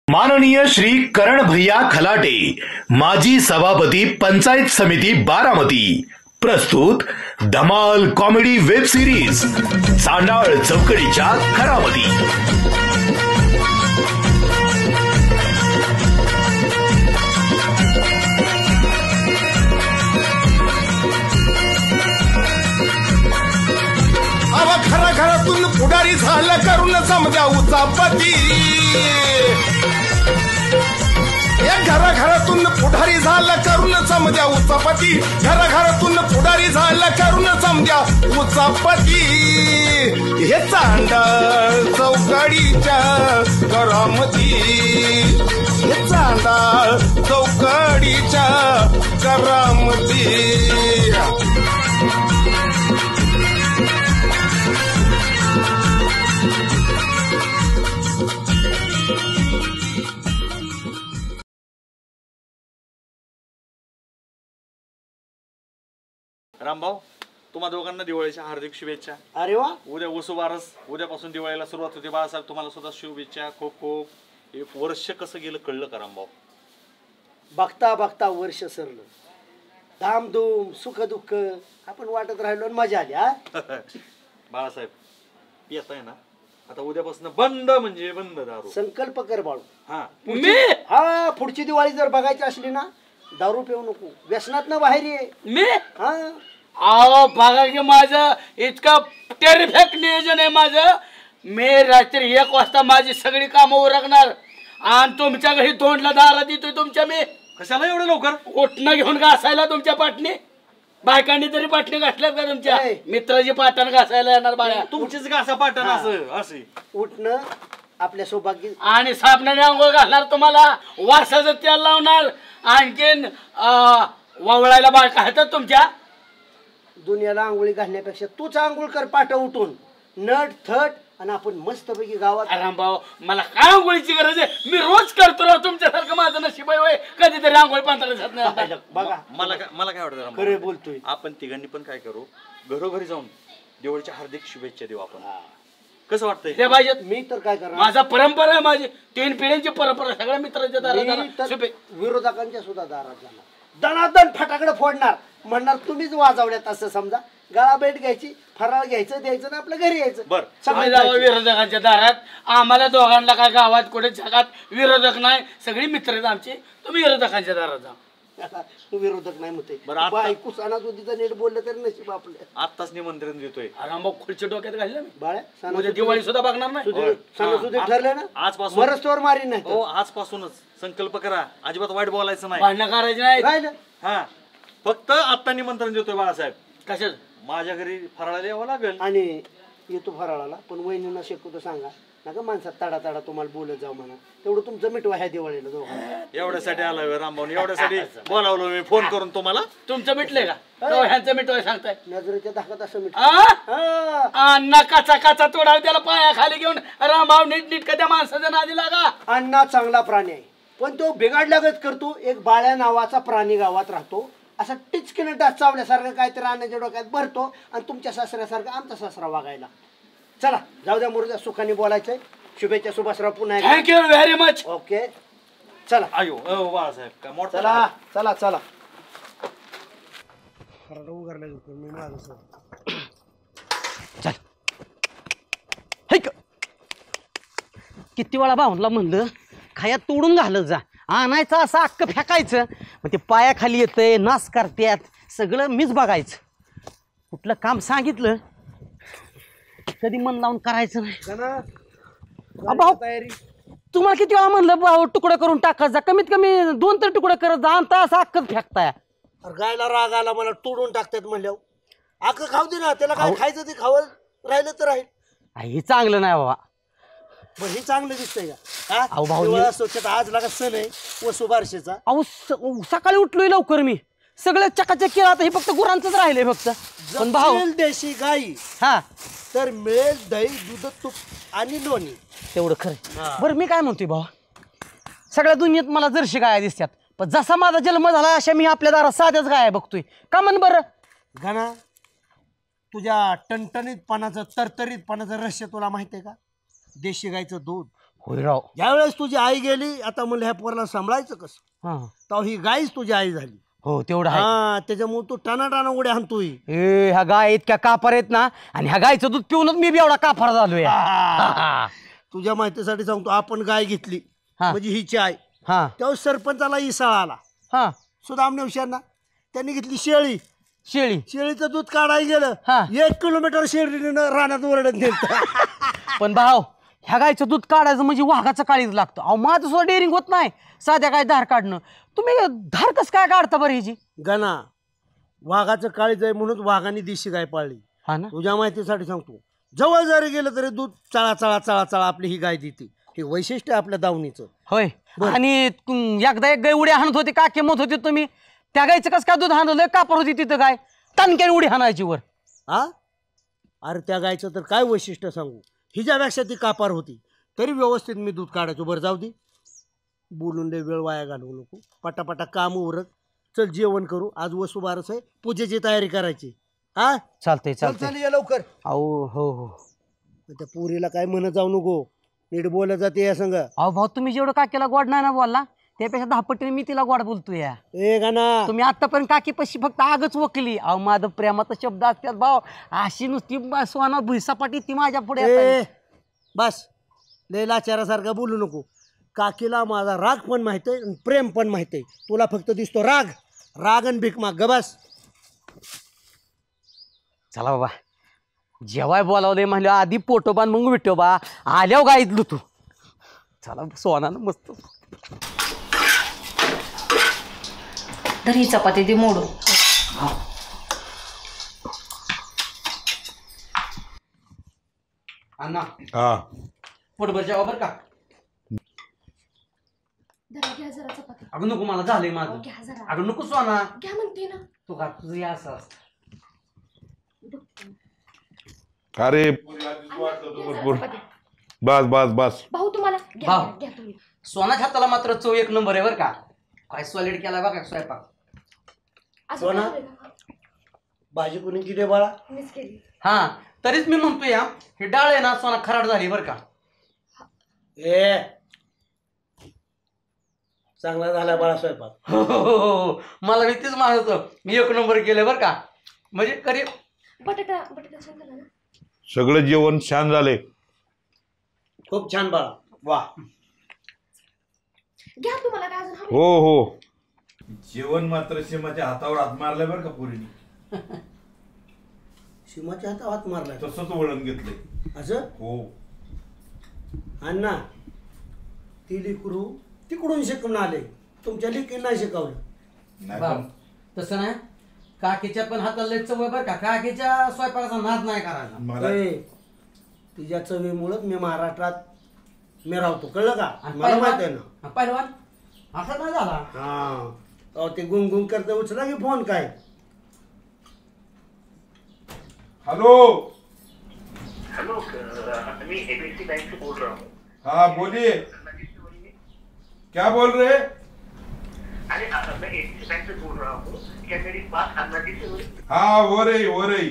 माननीय श्री करण भैया खलाटे, माजी सभापती पंचायत समिती बारामती, प्रस्तुत धमाल कॉमेडी वेब सिरीज सांडाळ चौकडीच्या खरामती। खरा घरातून पुढारी झालं करून समजा उचापती, घराघरातून पुढारी झालं करून समजा उचापती, घराघरातून पुढारी झालं करून समजा उचापती। हे चांडाळ चौकडीच्या करामती, हे चांडाळ चौकडीच्या करामती। रामभाऊ, तुम्हा दोघांना दिवाळीच्या हार्दिक शुभेच्छा। अरे वा, उद्या वसुबारस, उद्यापासून दिवाळीला सुरुवात होते। बाळासाहेब तुम्हाला सुद्धा शुभेच्छा। खूप खूप एक वर्ष कसं गेलं कळलं का रामभाऊ? बघता बघता वर्ष सरलं, धामधूम सुख दुःख आपण वाटत राहिलो आणि मजा आली। हा बाळासाहेब येत आहे ना, आता उद्यापासून बंद म्हणजे बंद दारू। संकल्प कर बाळू। हा हा पुढची दिवाळी जर बघायची असली ना, दारू पिऊ नको, व्यसनात ना बाहेर ये। मी हा अहो बघा की माझं इतकं टेरिफिक नियोजन आहे माझं। मी रात्री 1 वाजता माझी सगळी कामं उरकणार आणि तुमच्या घरी तोंडला दारा देतोय तुमच्या। मी कशाला एवढं लवकर उठणं घेऊन घासायला तुमच्या पाटणी? बायकांनी तरी पाटणी घासल्यात का तुमच्या? मित्राची पाटण घासायला येणार बाळा तुमचीच घासा पाटण असे उठणं आपल्या सौभाग्य आणि साबणाने आंघोळ घालणार तुम्हाला, वासाचं तेल लावणार, आणखीन ववळायला बायका आहेत तुमच्या। दुनियाला आंघोळी घालण्यापेक्षा तूच आंघोळ कर पाठ उठून, नट थट, आणि आपण मस्तपैकी गावात। रामभाऊ मला काय आंघोळीची गरज आहे? मी रोज करतो राव, तुमच्यासारखं माझं नशीब आहे। कधीतरी आंघोळ पांढरा बघा मला काय वाटतं खरे बोलतोय, आपण तिघांनी पण काय करू, घरोघरी जाऊन दिवाळीच्या हार्दिक शुभेच्छा देऊ आपण। कसं वाटतंय? ते पाहिजेत। मी तर काय करणार, माझा परंपरा आहे, माझी 3 पिढ्यांची परंपरा, सगळ्या मित्रांच्या दारात विरोधकांच्या सुद्धा दारात जाणार, दणादण फटाकडे फोडणार, म्हणणार तुम्हीच वाजवल्यात असं समजा। गाळा भेट घ्यायची, फराळ घ्यायचं, द्यायचं ना आपल्या घरी यायचं। सगळे जावं विरोधकांच्या दारात। आम्हाला दोघांना काय गावात कुठे जगात विरोधक नाही, सगळी मित्र आहेत आमची। तुम्ही विरोधकांच्या दारात जा। विरोधक नाही म्हणते, बायको सणासुदीचं नीट बोललं तरी नशीब आपलं। आत्ताच निमंत्रण देतोय। रामभाऊ खुर्ची डोक्यात घाललं मी बाळ्या, उद्या दिवाळी सुद्धा बघणार नाही। सणासुदी ठरले ना, आजपासून मरस्तोवर मारी नाही। हो, आजपासूनच संकल्प करा, अजिबात वाईट बोलायचं नाही, भांडणं करायची नाही। राहिलं हा फक्त आत्ता निमंत्रण देतोय बाळासाहेब। कशाच? माझ्या घरी फराळाला यावं लागेल आणि येतो फराळाला, पण वहिनींना शक्यतो सांगा नका माणसात तडा तडा तुम्हाला बोलत जाऊ म्हणा, तेवढं तुमचं मिटवा ह्या दिवाळीला दोघांना। एवढ्यासाठी आलोय रामभाऊ, एवढ्यासाठी बोलावलो मी फोन करून तुम्हाला। तुमचं मिटलंय का? ह्यांचं मिटवाय सांगताय? नजरेच्या धाकात असं मिट अण्णा काचा काचा तोडाव त्याला पाया खाली घेऊन। रामभाऊ नीट नीट त्या माणसाच्या नादी लागा। अण्णा चांगला प्राणी आहे, पण तो बिघडल्यागत करतो। एक बाळ्या नावाचा प्राणी गावात राहतो, असा टिचकीने डास चावल्यासारखं काहीतरी अन्नाच्या डोक्यात भरतो, आणि तुमच्या सासऱ्यासारखा आमचा सासरा वागायला। चला जाऊ द्या, मुर्द्या सुखाने बोलायचंय। शुभेच्छा सुभाषराव पुन्हा। Thank you very much. ओके चला। अयो बाळासाहेब काय मोठं चला चला चला। किती वेळा भाऊनला म्हणलं खाया तोडून घालत जा, आणायचं असं अख्खं फेकायचं, मग ते पायाखाली येतंय, नास करत्यात, सगळं मीच बघायचं। कुठलं काम सांगितलं कधी मन लावून करायचं नाही। भाऊ तुम्हाला किती वेळा म्हणलं भाऊ तुकडं करून टाकत जा, कमीत कमी 2 तर तुकडं करत जा, आणि असं अख्खच फेकताय। गायला राग आला मला, तोडून टाकतात म्हणल्यावर अख्खं खाऊ दे ना, त्याला काय खायचं ते खावं, राहिलं तर राहील। हे चांगलं नाही बाबा। पण हे चांगलं दिसतंय का? अहो भाऊ, दिवाळी स्वच्छता, आज लागा सण आहे वसुबारशेचा। अहो सकाळी उठलोय लवकर मी, सगळं चकाचक केलं, आता हे फक्त गुरांचंच राहिलंय फक्त। पण भाऊ देशी गाई हा तर मिळेल दही, दूध, तूप आणि लोणी, तेवढं खरं। बरं मी काय म्हणतोय भाऊ, सगळ्या दुनियेत मला जर्शी गाया दिसतात, पण जसा माझा जन्म झाला अशा मी आपल्या दारात साध्याच गाया बघतोय का? म्हण बरं घना, तुझ्या टणटणीतपणाचं तरतरीतपणाचं रहस्य तुला माहिती आहे का? देशी गायचं दूध, होय राव. ज्यावेळेस तुझी आई गेली, आता म्हणलं ह्या पोराला सांभाळायचं कसं, हा तर ही गायच तुझी आई झाली. हो तेवढं आहे. हा, त्याच्यामुळे तू टाना उड्या हाणतोय. ए ह्या गाय इतक्या कापार आहेत ना, आणि ह्या गायचं दूध पिऊनच मी बी एवढा कापार झालोय. तुझ्या माहितीसाठी सांगतो, आपण गाय घेतली हा. म्हणजे हिची आई. हा त्यावेळेस सरपंचाला इसाळा आला, हा सुदामने हुशारना. त्यांनी घेतली शेळी. शेळी. शेळीचं दूध काढायला गेलं, हा. 1 किलोमीटर शेळीनं रानात ओरडत नेलं. पण भाऊ, ह्या गायचं दूध काढायचं म्हणजे वाघाचं काळीच लागतं. अहो माझं सुद्धा डेअरिंग होत नाही साध्या काय धार काढणं. तुम्ही धार कसं काय काढता बरं ह्याची? गणा, वाघाचं काळीज आहे म्हणून वाघाने देशी गाय पाळली. हा ना. तुझ्या माहितीसाठी सांगतो, जवळ जरी गेलं तरी दूध चळा चळा चळा चळा आपली ही गाय देते. हे वैशिष्ट्य आपल्या दावणीचं. होय. आणि एकदा एक गाय उड्या हाणत होती, काके मत होते तुम्ही, त्या गायचं कसं काय दूध हाणलं? कापर होती तिथं गाय, तणक्याने उडी हाणायची वर. हा, अरे त्या गायचं तर काय वैशिष्ट्य सांगू, हिच्यापेक्षा ती कापार होती तरी व्यवस्थित मी दूध काढायचो. बरं जाऊ दे, बोलून दे, वेळ वाया घालवू नको. पटापटा काम उरक, चल जेवण करू. आज वसुबारस आहे, पूजेची तयारी करायची. हा चालतंय चल चालतंय. चल, ये लवकर. अहो हो हो. त्या पोरीला काय म्हणत जाऊ नको, नीट बोलत जाते या संग. अहो भाऊ, तुम्ही जेवढं काकीला गोड नाही ना बोलला, त्यापेक्षा 10 पटीने मी तिला गोड बोलतोय. ए गाना, तुम्ही आतापर्यंत काकी पशी फक्त आगच वकली. अहो माझं प्रेमाचा शब्द असतात भाऊ, अशी नुसती सोना भुईसापाटी ती माझ्या पुढे ए बस, लय लाचारासारखा बोलू नको. काकीला माझा राग पण माहित आहे आणि प्रेम पण माहित आहे. तुला फक्त दिसतो राग. राग आणि भीक माग, ग बस. चला बाबा, जेवाय बोलावले म्हणलं आधी पोटोबा मग विठोबा, आल्याव गाईतलो तू. चला सोनानं मस्त. तर ही चपाती ती मोडू. अण्णा हा पोटभर जेवा बरं का. घ्या जरा चपाती. अगं नको, मला झालंय माझं. घ्या जरा. अगं नको सोना, घ्या म्हणते ना. तू का तुझं हे असं असतं. अरे चपाती. बस बस बस. भाऊ तुम्हाला घ्या भाऊ. घ्या तुम्ही. सोनाच्या हाताला मात्र चव 1 नंबर आहे बरं का. काय सॉलिड केला बघा स्वयंपाक. अजून सोना? काय हवंय का? भाजी कोणी केली बाळा? मीच केली. हा तरीच मी म्हणतोय या, ही डाळ आहे ना सोना खराड झाली बरं का. ए चांगला झाला बाळा स्वयंपाक. हो, हो, हो. मला मी तेच म्हणत होतो, मी 1 नंबर केलं बरं का. म्हणजे करी बटाटा छान झाला ना. सगळं जेवण छान झाले. खूप छान बाळा, वा. घ्या तुम्हाला काय अजून हवंय? हो हो. जेवण मात्र सीमाच्या हातावर हात मारलाय बरं का पोरीने. सीमाच्या हातावर हात मारलाय तसंच वळण घेतलंय. असं? हो. अण्णा, ती लेकरू तिकडून शिकून आले, तुमच्या लेकीने नाही शिकवलं. नाही बा, पण तसं नाही. काकीच्या पण हाताला लय चव आहे बरं का. काकीच्या स्वयंपाकाचा नाद नाही करायचा. मला ए, तिच्या चवीमुळं मी महाराष्ट्रात मी राहतो, कळलं का? आणि मला माहित आहे ना. हा, पहिलवान असा नाही झाला. हा, अहो ते गुंगुंग करते, उचला की फोन. काय हॅलो. हेलो मैं एबीसी बैंक से बोल रहा हूँ. हाँ बोलिए, क्या बोल रहे? अरे मैं एबीसी बैंक से बोल रहा हूँ. क्या मेरी बात अन्ना जी से हो रही? हाँ हो रही हो रही.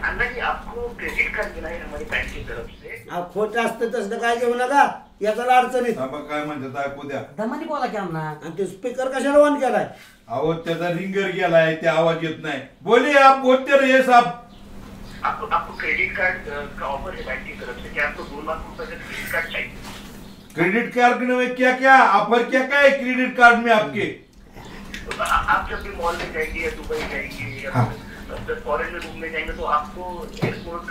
अन्ना जी, आपको क्रेडिट कार्ड मिला है हमारी बैंक की तरफ से. खोट असतं तसं काय घेऊ नका, याचा अडचणीत. थांबा, काय म्हणतात ऐकू द्या. दमानी बोला की अण्णा. आणि ते स्पीकर कशाला ऑन केलाय? अहो त्याचा रिंगर गेलाय, ते आवाज येत नाही. बोलिए, आप बोलते रहिए साहब. आपको क्रेडिट कार्ड का ऑफर है बैंक की तरफ से. क्या आपको 2 लाख रुपए का क्रेडिट कार्ड चाहिए? क्रेडिट कार्ड में क्या क्या ऑफर, क्या है क्रेडिट कार्ड में आपके? आप जब भी मॉल में जाएंगे या दुबई जाएंगे या फॉरेन में घूमने जाएंगे तो आपको एयरपोर्ट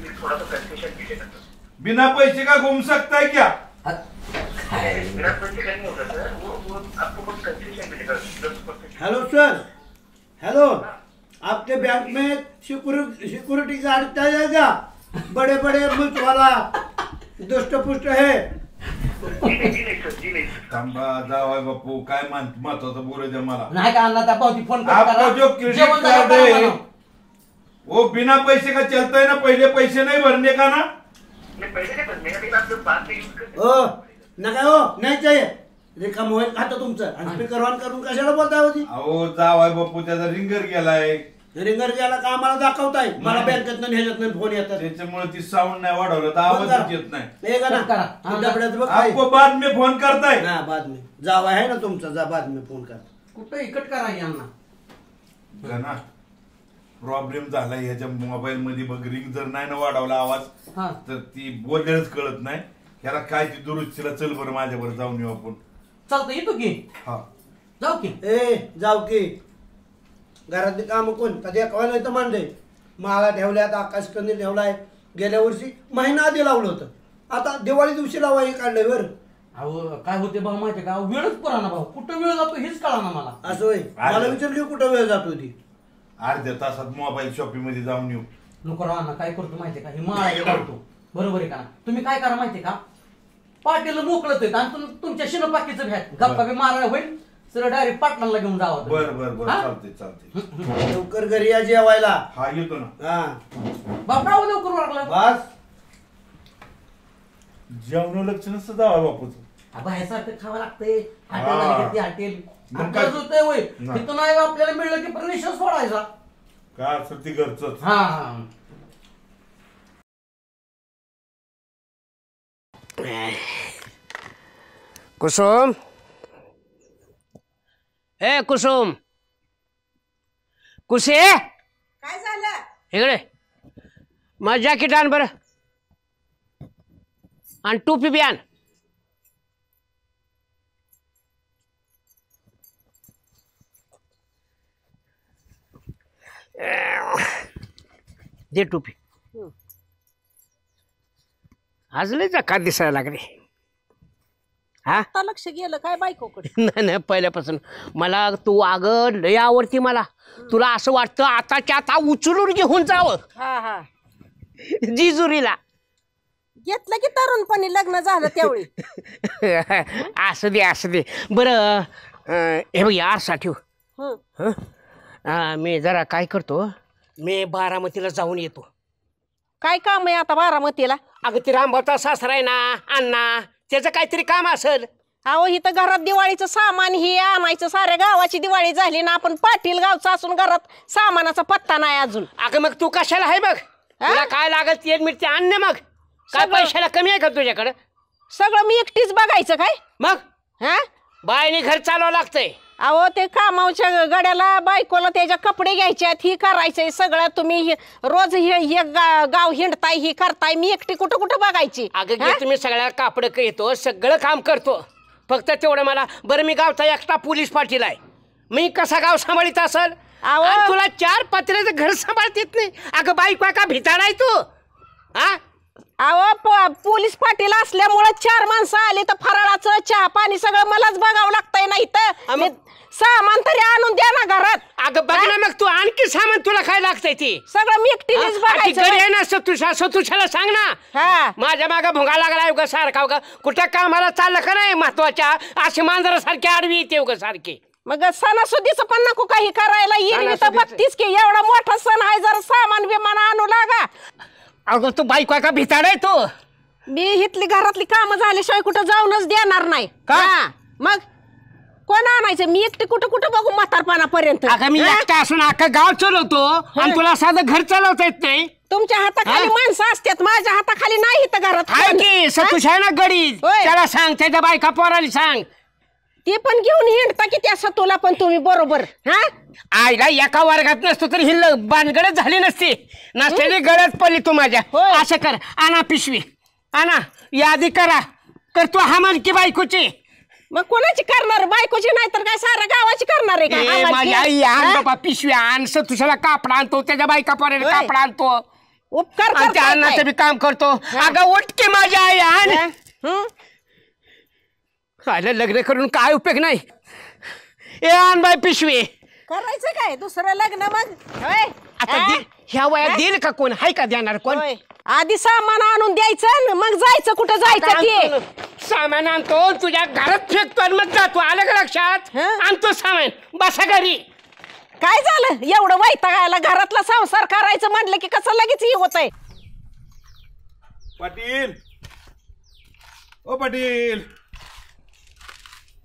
में थोड़ा सा कंसेशन मिलेगा. बिना पैसे का घूम सकता है क्या? बिना पैसे का नहीं होगा सर, वो आपको कुछ कंसेशन मिलेगा 10%. हेलो सर, हेलो, आपके बैंक में सिक्योरिटी गार्ड जाएगा? बड़े बड़े मुल्क वाला दुष्ट पुष्ट है. जी नहीं सर, जी नहीं सर. थांबा, जावाय बापू, काय महत्वाचं बोलायचं मला. नाही का अण्णा, त्या पावती फोन आपको जो क्रेडिट कार्ड है वो बिना पैसे का चलता है ना, पहले पैसे नहीं भरने का ना. नहीं पहले नहीं भरने का, लेकिन आप जब बाद में यूज करते हो नका, हो नाही चाहिए. रेखा मोबाईल खातं तुमचं आणि स्पीकर ऑन करून कशाला बोलताय होती? अहो जावाय बापू, त्याचा रिंगर गेलाय. रिंगर गेला का आम्हाला दाखवताय मला बँकेतनं ह्याच्यातनं फोन येतात त्याच्यामुळे ती साऊंड नाही वाढवलं तर आवाज येत नाही हे का ना करा. डबड्यात बघ काय. आपको बाद में फोन करताय हा बातमी जावा आहे ना तुमचा जा बातमी फोन कर कुठं इकट करा यांना ना प्रॉब्लेम झाला ह्याच्या मोबाईल मध्ये बघ रिंग जर नाही ना वाढवला आवाज हा. तर ती बोललेच कळत नाही ह्याला काय ती दुरुस्तीला चल बरं माझ्यावर जाऊन येऊ आपण चालतं येतो की हा जाऊ की ए जाऊ की घरातली काम कोण कधी एकावा नाही तर मांडे माळा ठेवल्यात आकाश कंदील ठेवलाय गेल्या वर्षी महिना आधी लावलं होतं आता दिवाळी दिवशी लावाय काढलंय बरं अहो काय होते भाऊ माहिती का वेळच पुराणा भाऊ कुठं वेळ जातो हेच कळा ना मला असं होय मला विचारली कुठं वेळ जातो ती अर्ध्या तासात मोबाईल शॉपिंग मध्ये जाऊन येऊ नको राहणार काय करतो माहितीये का हे माळा काढतो बरोबर आहे का तुम्ही काय करा माहितीये का पाटील मोकळत आहेत आणि तुमच्या शिनपाकीचं घ्या गप्पा बी मारायला होईल सर डायरेक्ट पाटलांना घेऊन जावं बर बर बर चालते चालते लवकर घरी या जेवायला हा येतो ना हा बापराव लवकर वागला बस जेवण लक्ष नसतं जावा बापूच बाहेरसारखं खावं लागतंय हॉटेल हॉटेल मग काय? होतंय वय नाही. तिथं नाही आपल्याला मिळलं की परमिशन सोडायचा काय असं ती घरच हा हा कुसुम ए कुसुम कुसे काय झालं इकडे मग जॅकेट आण बरं आणि टोपी बी आण दे टोपी आज लय जकात दिसायला लागले हा आता लक्ष गेलं काय बायकोकडे नाही नाही पहिल्यापासून मला तू अगं लय आवडती मला तुला असं वाटतं आताच्या आता उचलून घेऊन जावं हा हा जिजुरीला घेतलं की तरुणपणी लग्न झालं त्यावेळी असू दे बरं हे बघ आरसा ठेव हं. मी जरा काय करतो मी बारामतीला जाऊन येतो काय काम आहे आता बारामतीला अगं ते रामभाऊचा सासरा आहे ना अण्णा त्याचं काहीतरी काम असेल अहो इथं घरात दिवाळीचं सामान हे आणायचं साऱ्या गावाची दिवाळी झाली ना आपण पाटील गावचं असून घरात सामानाचा पत्ता नाही अजून अगं मग तू कशाला आहे बघ तुला काय लागत तेल मिरची आण ना मग काय सगळं. पैशाला कमी आहे का तुझ्याकडं सगळं मी एकटीच बघायचं काय मग हा बायने घर चालवावं लागतंय अहो ते कामाच्या गड्याला बायकोला त्याच्या कपडे घ्यायचे ही करायचंय सगळं तुम्ही रोज हे गाव हिंडताय ही करताय मी एकटी कुठं कुठं बघायची अगं हा? तुम्ही सगळ्या कापड येतो सगळं काम करतो फक्त तेवढं मला बरं मी गावचा एकटा पोलीस पाटील आहे मी कसा गाव सांभाळीत असल अहो. आणि तुला 4 पत्र्याचं घर सांभाळत येत नाही अगं बायको का भिताड आहे तू हा अहो पोलीस पाटील असल्यामुळे 4 माणसं आली तर फराळाचं चहा पाणी सगळं मलाच बघावं लागतंय नाही तर सामान तरी आणून द्या ना घरात अगं बघ ना मग तू आणखी सामान तुला काय लागतंय ती सगळं मी एकटीच बघायचं सतुशाला सांग ना हा माझ्या मागं भोंगा लागलाय उगा सारखा उगा कुठं कामाला चाललं का नाही महत्वाच्या अशी मांजरासारखी आडवी येते उगा सारखी मग सणासुदीचं पण नको काही करायला येईल तर सणासुदीचं. 32 की एवढा मोठा सण आहे जरा सामान विमान आणू लागा अगं तू बायको का भिताड आहे तू मी इथली घरातली कामं झाल्याशिवाय कुठं जाऊनच देणार नाही का? हा, मग कोण आणायचं मी एकटी कुठं कुठं बघू म्हातारपणापर्यंत अगं मी हा? एकटा असून अख्खा गाव चालवतो आणि तुला साधं घर चालवता येत नाही तुमच्या हाताखाली माणसं असतात माझ्या हाताखाली नाही इथं घरात हाय कोण. की सतुश आहे ना गडीत होय. त्याला सांग त्याच्या बायका पोराला सांग ती पण घेऊन हिंडता की त्या सतूला पण तुम्ही बरोबर हा आईला एका वर्गात नसतो तरी ही बानगडच झाली नसती नसलेली गरज पडली तू माझ्या होय. असं कर आणा पिशवी आणा यादी करा कर तू हा की बायकोची मग कोणाची करणार बायकोची नाही तर काय साऱ्या गावाची करणार आहे का ए, आम्हाला माझी की? आई आण हा? बाबा पिशवी आण तुझ्याला कापड आणतो त्याच्या बायका पोराला होय. कापड आणतो उपकार आणि त्या करताय अन्नाचं काय? बी काम करतो अगं उठके माझी आई आण हं? आलं लग्न करून काय उपयोग नाही ए आण बाई पिशवी करायचं काय दुसरं लग्न मग होय? आता हा? ह्या वयात देईल का कोण हाय का देणार कोण होय. आधी सामान आणून द्यायचं मग जायचं कुठं जायचं ते सामान आणतो तुझ्या घरात फेकतो आणि मग जातो आलं का लक्षात हं? आणतो सामान बसा घरी काय झालं एवढं वैतागायला घरातला संसार करायचं म्हटलं की कसं लगेच हे होत आहे पाटील ओ पाटील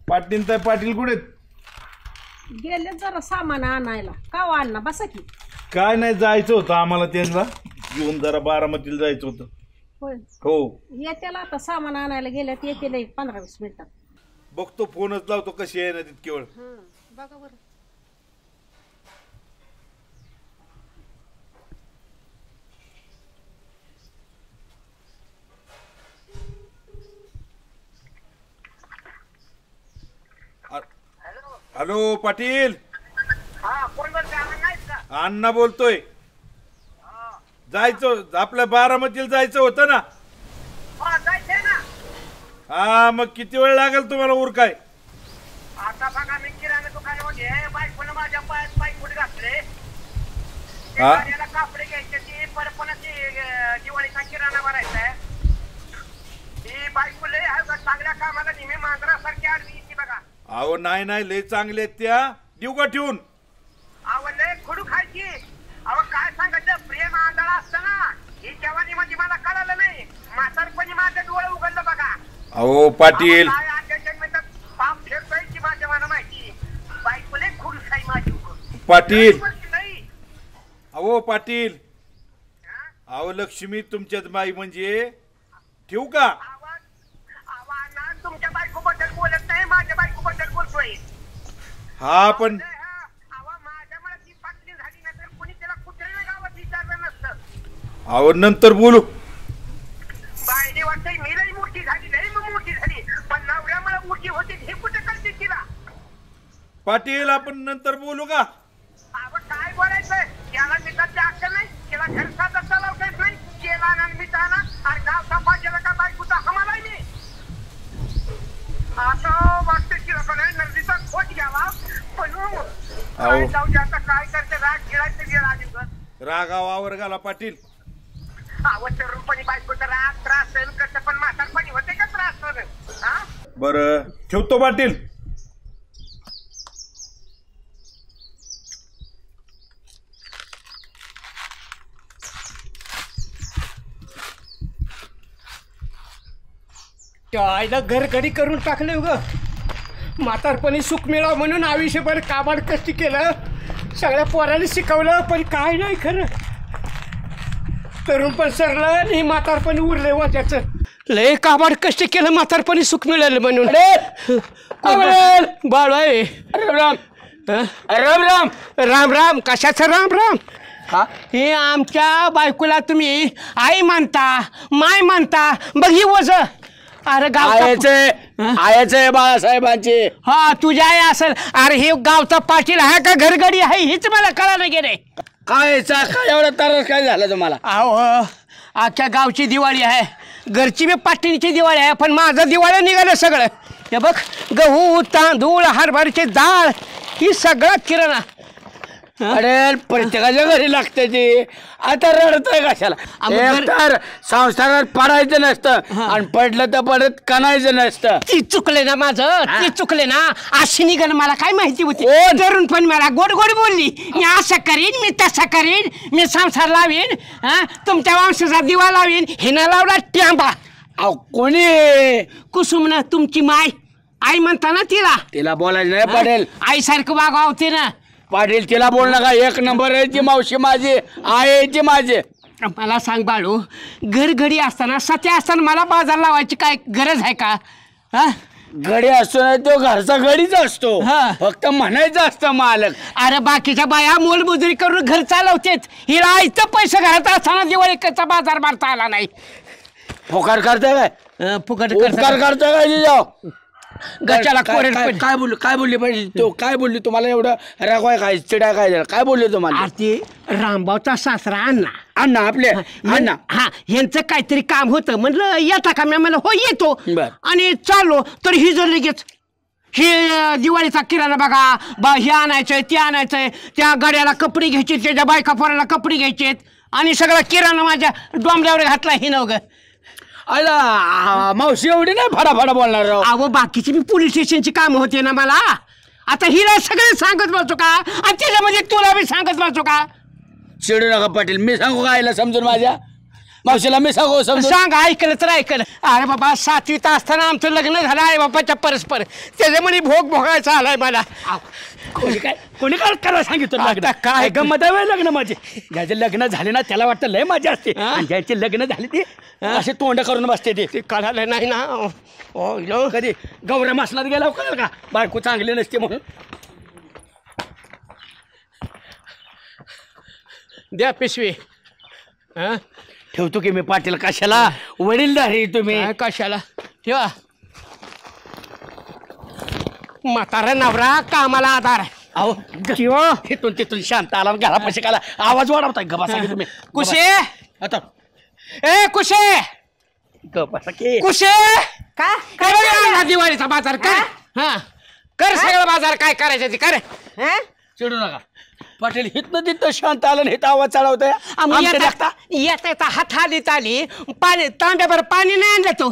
पाटील तर पाटील कुठे गेले जरा सामान आणायला का आणला बसा की काय नाही जायचं होतं आम्हाला त्यांना घेऊन जरा बारामतीला जायचं होतं. होय हो येत्याला आता सामान आणायला गेल्यात येतील 15-20 मिनिटात. बघतो फोनच लावतो कशी आहे ना तितकी वेळ. बघा बरं. हॅलो पाटील. हा कोण बोलतोय? आम्ही नाहीत का? अण्णा बोलतोय. जायचं आपल्या बारामतीला जायचं होतं ना. हा जायचंय ना. हा मग किती वेळ लागेल तुम्हाला उरकाय? आता बघा मी किराणा दुकानामध्ये बायकोनं माझ्या पायात पायफूट घातले. हा? गाड्याला कापडे घ्यायचे ती परपणाची दिवाळीचा किराणा भरायचा आहे. ही बायकोले चांगल्या कामाला नेहमी मांजरासारखी आडवी येते बघा. अहो नाही नाही लय चांगले त्या देऊ का ठेवून? अहो लय खुडू खायची. अहो काय सांगायचं प्रेम आंधळा असतं ना. ही जवानी मध्ये मला कळालं नाही. म्हातारपणी माझं डोळे उघडलं बघा. अहो पाटील काय आजच्या मिनिटात पाप फेरतोय की माझ्या मला माहिती. बायकोले खुडू खाई माझी पाटील. नाही. अहो पाटील. अहो लक्ष्मी तुमच्याच बाई म्हणजे ठेवू का? तुमच्या बायको बद्दल बोलत नाही माझ्या बायको बद्दल बोलतोय. हा पण अहो नंतर बोलू. बायडी वाटतंय मी लई मोठी झाली लई मोठी झाली पण नवऱ्यामुळे मोठी होती हे कुठे कळते तिला. पाटील आपण नंतर बोलू का? अहो काय बोलायचंय? याला मिठाची अक्कल नाही. त्याला घरचा दत्ता लावतायच नाही. केला ना मिठाना आणि गाव साफा केला का बायकोचा हमालाय मी. असं वाटतं की आपण नंदीचा खोट घ्यावा पण काय जाऊ दे आता काय करते राग खेळायचं गेला आधी रागावावर घाला पाटील. तरुणपणी बायकोचा राग त्रास सहन करते पण म्हातारपणी होते का त्रास सहन? बरं ठेवतो पाटील. आईला घरघडी करून टाकले ग. म्हातारपणी सुख मिळावं म्हणून आयुष्यभर काबाड कष्ट केलं. सगळ्या पोरांनी शिकवलं पण काय नाही खरं. तरुण पण सरलं आणि म्हातारपणी उरले वाट्याचं. लय काबाड कष्ट केलं म्हातारपणी सुख मिळालं म्हणून. बाळ आहे. राम राम राम राम राम राम. कशाचं राम राम? हे आमच्या बायकोला तुम्ही आई मानता माय मानता बघ ही वज. अरे आयाचे बाळासाहेबांचे. हा तुझ्या आई असेल. अरे हे गावचा पाटील आहे का घरगडी आहे हीच मला कळालं गेले. काय एवढा तरस काय झालं तुम्हाला? अहो अख्ख्या गावची दिवाळी आहे. घरची बी पाटीलची दिवाळी आहे पण माझं दिवाळी निघालं सगळं. हे बघ गहू तांदूळ हरभऱ्याची डाळ ही सगळं किराणा. अरे प्रत्येकाच्या घरी लागते ते. आता रडतोय कशाला? तर संसारात पडायचं नसतं आणि पडलं तर परत कणायचं नसतं. ती चुकले ना माझं. ती चुकले ना. अशी निघाल मला काय माहिती होती. तरुण पण मला गोड गोड बोलली. मी असं करीन मी तसं करीन मी संसार लावीन तुमच्या वंशाचा दिवा लावीन. हिनं लावला ट्याबा. अहो कोणी? कुसुम ना तुमची माय आई म्हणता ना तिला बोलायचं नाही पडेल. आईसारखं वागावं होते ना. पाटील तिला बोल नका. एक नंबर आहे ती मावशी माझी आहे ती माझी. मला सांग बाळू घरघडी असताना सत्या असताना मला बाजार लावायची काय गरज आहे का? घडी असतो ना तो घरचा घडीच असतो. फक्त म्हणायचं असतं मालक. अरे बाकीच्या बाया मोलमजुरी करून घर चालवतेच. हिला आईचं पैसे घरात असताना दिवाळीचा बाजार मारता आला नाही. फुकार करते काय? फुकट उपकार करते काय जाऊ गचाला काय बोलली पाहिजे तो? काय बोलली तुम्हाला? एवढं रागवाय काय चिडा काय झालं? काय बोलले तुम्हाला? ते रामभाऊचा सासरा अण्णा आपले अण्णा. हा यांचं काहीतरी काम होतं म्हणलं येता का? मी म्हणलं हो येतो. आणि चाललो तर ही जर लगेच हे दिवाळीचा किराणा बघा हे आणायचंय ते आणायचंय. त्या गाड्याला कपडे घ्यायचे त्याच्या बायका पोराला कपडे घ्यायचेत आणि सगळा किराणा माझ्या डोंबल्यावर घातला ही नव ग. मावशी एवढी नाही फडाफडा बोलणार राव. अहो बाकीची मी पोलीस स्टेशनची कामं होते ना मला. आता हिला सगळं सांगत बसतो का आणि त्याच्यामध्ये तुला बी सांगत बसतो का? चिडू नका पाटील. मी सांगू का आईला समजून माझ्या मावशीला? मी सांगू सांग ऐकलं तर ऐकलं. अरे बाबा 7वीत असताना आमचं लग्न झालं आई बापाच्या परस्पर त्याच्यामध्ये भोग भोगायचा आलाय मला. कोणी काय करायला सांगितलं लग्न काय गंमत आहे लग्न माझे ज्याचे लग्न झाले ना त्याला वाटतं लय मजा असते आणि ज्याचे लग्न झाले ते असे तोंड करून बसते ते कळालं नाही ना कधी गौऱ्या मासनात गेला कळलं का बायको चांगली नसते म्हणून द्या पिशवी ठेवतो की मी पाटील कशाला वडीलधारी तुम्ही कशाला ठेवा म्हातारा नवरा कामाला आधार अहो तिथून तिथून शांत आला घरा पशिकाला आवाज वाढवताय गप्पा सांगितलं तुम्ही कुशे आता ए कुशे गप्पा की कुशे का काय दिवाळीचा बाजार कर हा कर सगळं बाजार काय करायचं ते कर चिडू नका पाटील हितनं तिथं शांत आलं नाही आवाज चढवतोय येता हात हालीत आली पाणी तांब्यावर पाणी नाही आणलं तू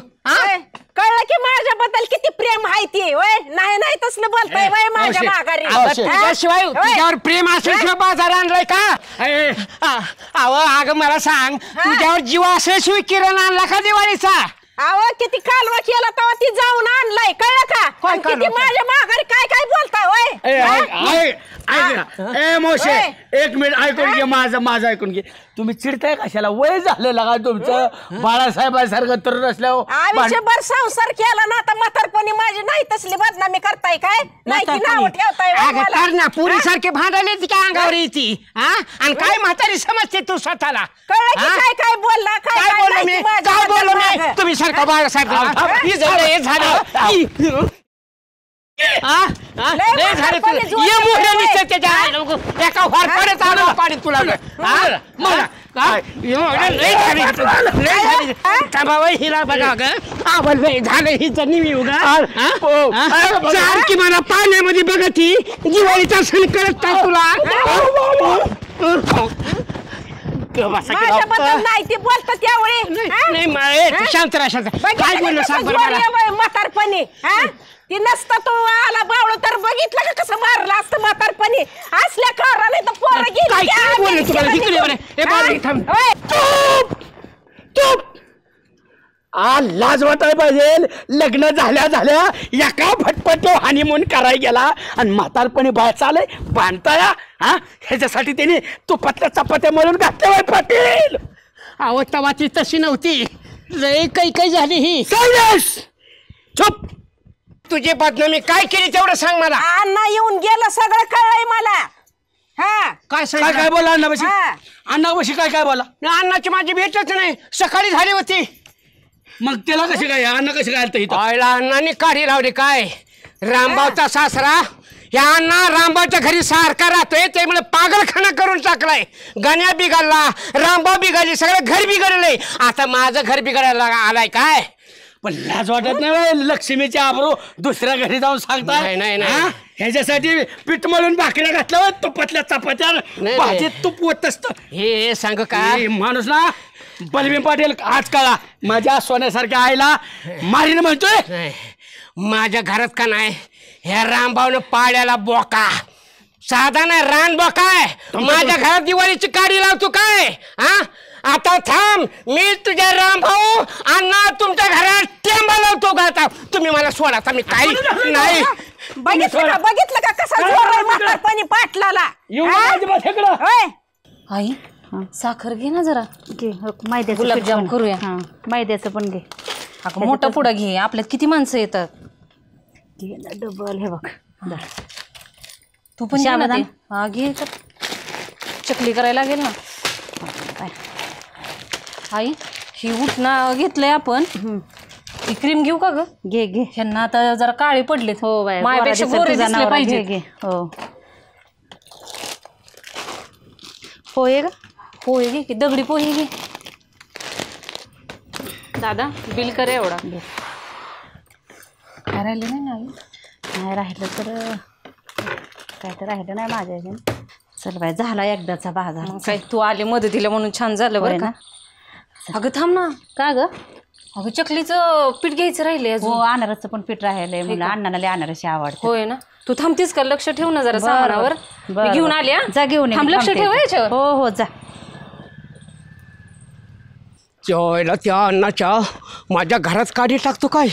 कळलं की माझ्याबद्दल किती प्रेम आहे ती वय नाही तसलं बोलताय वय माझ्या माघारी तुझ्याशिवाय तुझ्यावर प्रेम असल्याशिवाय बाजार आणलाय का अगं मला सांग तुझ्यावर जीव असल्याशिवाय किरण आणला का दिवाळीचा अहो किती कालवा केला तेव्हा ती जाऊन आणलाय कळलं का किती माझ्या माघारी काय काय बोलताय वय मोशे एक मिनिट ऐकून घे माझं ऐकून घे तुम्ही चिडताय कशाला वय झालेलं का तुमचं बाळासाहेबांसारखं तरुण असल्यावर आयुष्यभर संसार केला ना आता म्हातारपणी माझी नाही तसली बदनामी करताय काय नाही की नाव ठेवताय पुरी सारखे भांडायला काय अंगावर येते आणि काय म्हातारी समजते तू स्वतःला कळलं की काय काय बोलला काय बोललो मी काय बोललो मी तुम्ही सारखं बाळासाहेब झालं पाणी तुला हिला बघा झालं हिचं निमी सारखी मला पाण्यामध्ये बघा ती दिवाळीचा सण करत तुला नाही ते बोलतात त्यावेळी शांत काय बोललं सांग म्हातारपणी ती नसता तो आला बावळ तर बघितलं का कसं मारलं असतं म्हातारपणी असल्या कारणाने तर पोरं लाज वाटायला पाहिजे लग्न झाल्या एका फटफट हनीमून करायला गेला आणि म्हातारपणी बाहेर चालय बांधताया ह्याच्यासाठी त्याने तुपातल्या चपात्या मळून घातल्या पाटील अहो तवा ती तशी नव्हती लय काही झाली ही चुप तुझी बदनामी काय केली तेवढं सांग मला अण्णा येऊन गेलं सगळं कळलंय मला काय बोला अण्णाबशी काय बोला अण्णाची माझी भेटच नाही सकाळी झाली होती मग त्याला कशी काय अण्णा कशी काय अण्णाने काढी लावली काय रामभाऊचा सासरा या अण्णा रामभाऊच्या घरी सारखा राहतोय ते मला पागलखाना करून टाकलाय गाण्या बिघडला रामभाऊ बिघडली सगळं घर बिघडलंय आता माझं घर बिघडायला आलाय काय पण लाज वाटत नाही लक्ष्मीचे आबरू दुसऱ्या घरी जाऊन सांगताय नाही ह्याच्यासाठी पीठ मळून भाकऱ्या घातल्या तुपातल्या चपात्या भाजीत तूप होत असतं हे सांग काय माणूस ना बलवीन पाटील आज कळा माझ्या सोन्यासारख्या आईला मारीन म्हणतोय माझ्या घरात का नाही ह्या रामभाऊनं पाड्याला बोका साधा नाही रान बोका आहे माझ्या घरात दिवाळीची काडी लावतो काय आता थांब मी तुझ्या रामभाऊ अण्णा तुमच्या घरात टेंबा लावतो का आता तुम्ही मला सोडा आता मी काही नाही बघितलं का कसं म्हातारपणी पाटलाला आई साखर घे ना जरा घे मैद्याचं गुलाबजाम करूया मैद्याचं पण घे अगं मोठा पुडा घे आपल्यात किती माणसं येतात घे ना डबल हे बघ तू पण घे तर चकली करायला लागेल ना आई ही उठना घेतलंय आपण ही क्रीम घेऊ का ग घे ह्यांना आता जरा काळे पडलेत हो माझ्यापेक्षा गोरे दिसले पाहिजे हो पोहे का पोहे घे की दगडी पोहे घे दादा बिल करे एवढा काय राहिलं नाही ना नाही राहिलं तर काय तर राहिलं नाही माझ्या चल बाय झाला एकदाचा बाजार काय तू आले मदतीला म्हणून छान झालं बरं का अगं थांब ना का ग अगं चकलीचं पीठ घ्यायचं राहिले हो अनारसचं पण पीठ राहिलंय म्हणून अण्णाला लय अनारसी आवडते होय ना तू थांबतीस का लक्ष ठेव ना जरा सामानावर घेऊन आले जा घेऊन लक्ष ठेव याच्यावर हो हो जा जेवायला त्या अण्णाच्या माझ्या घरात काढी टाकतो काय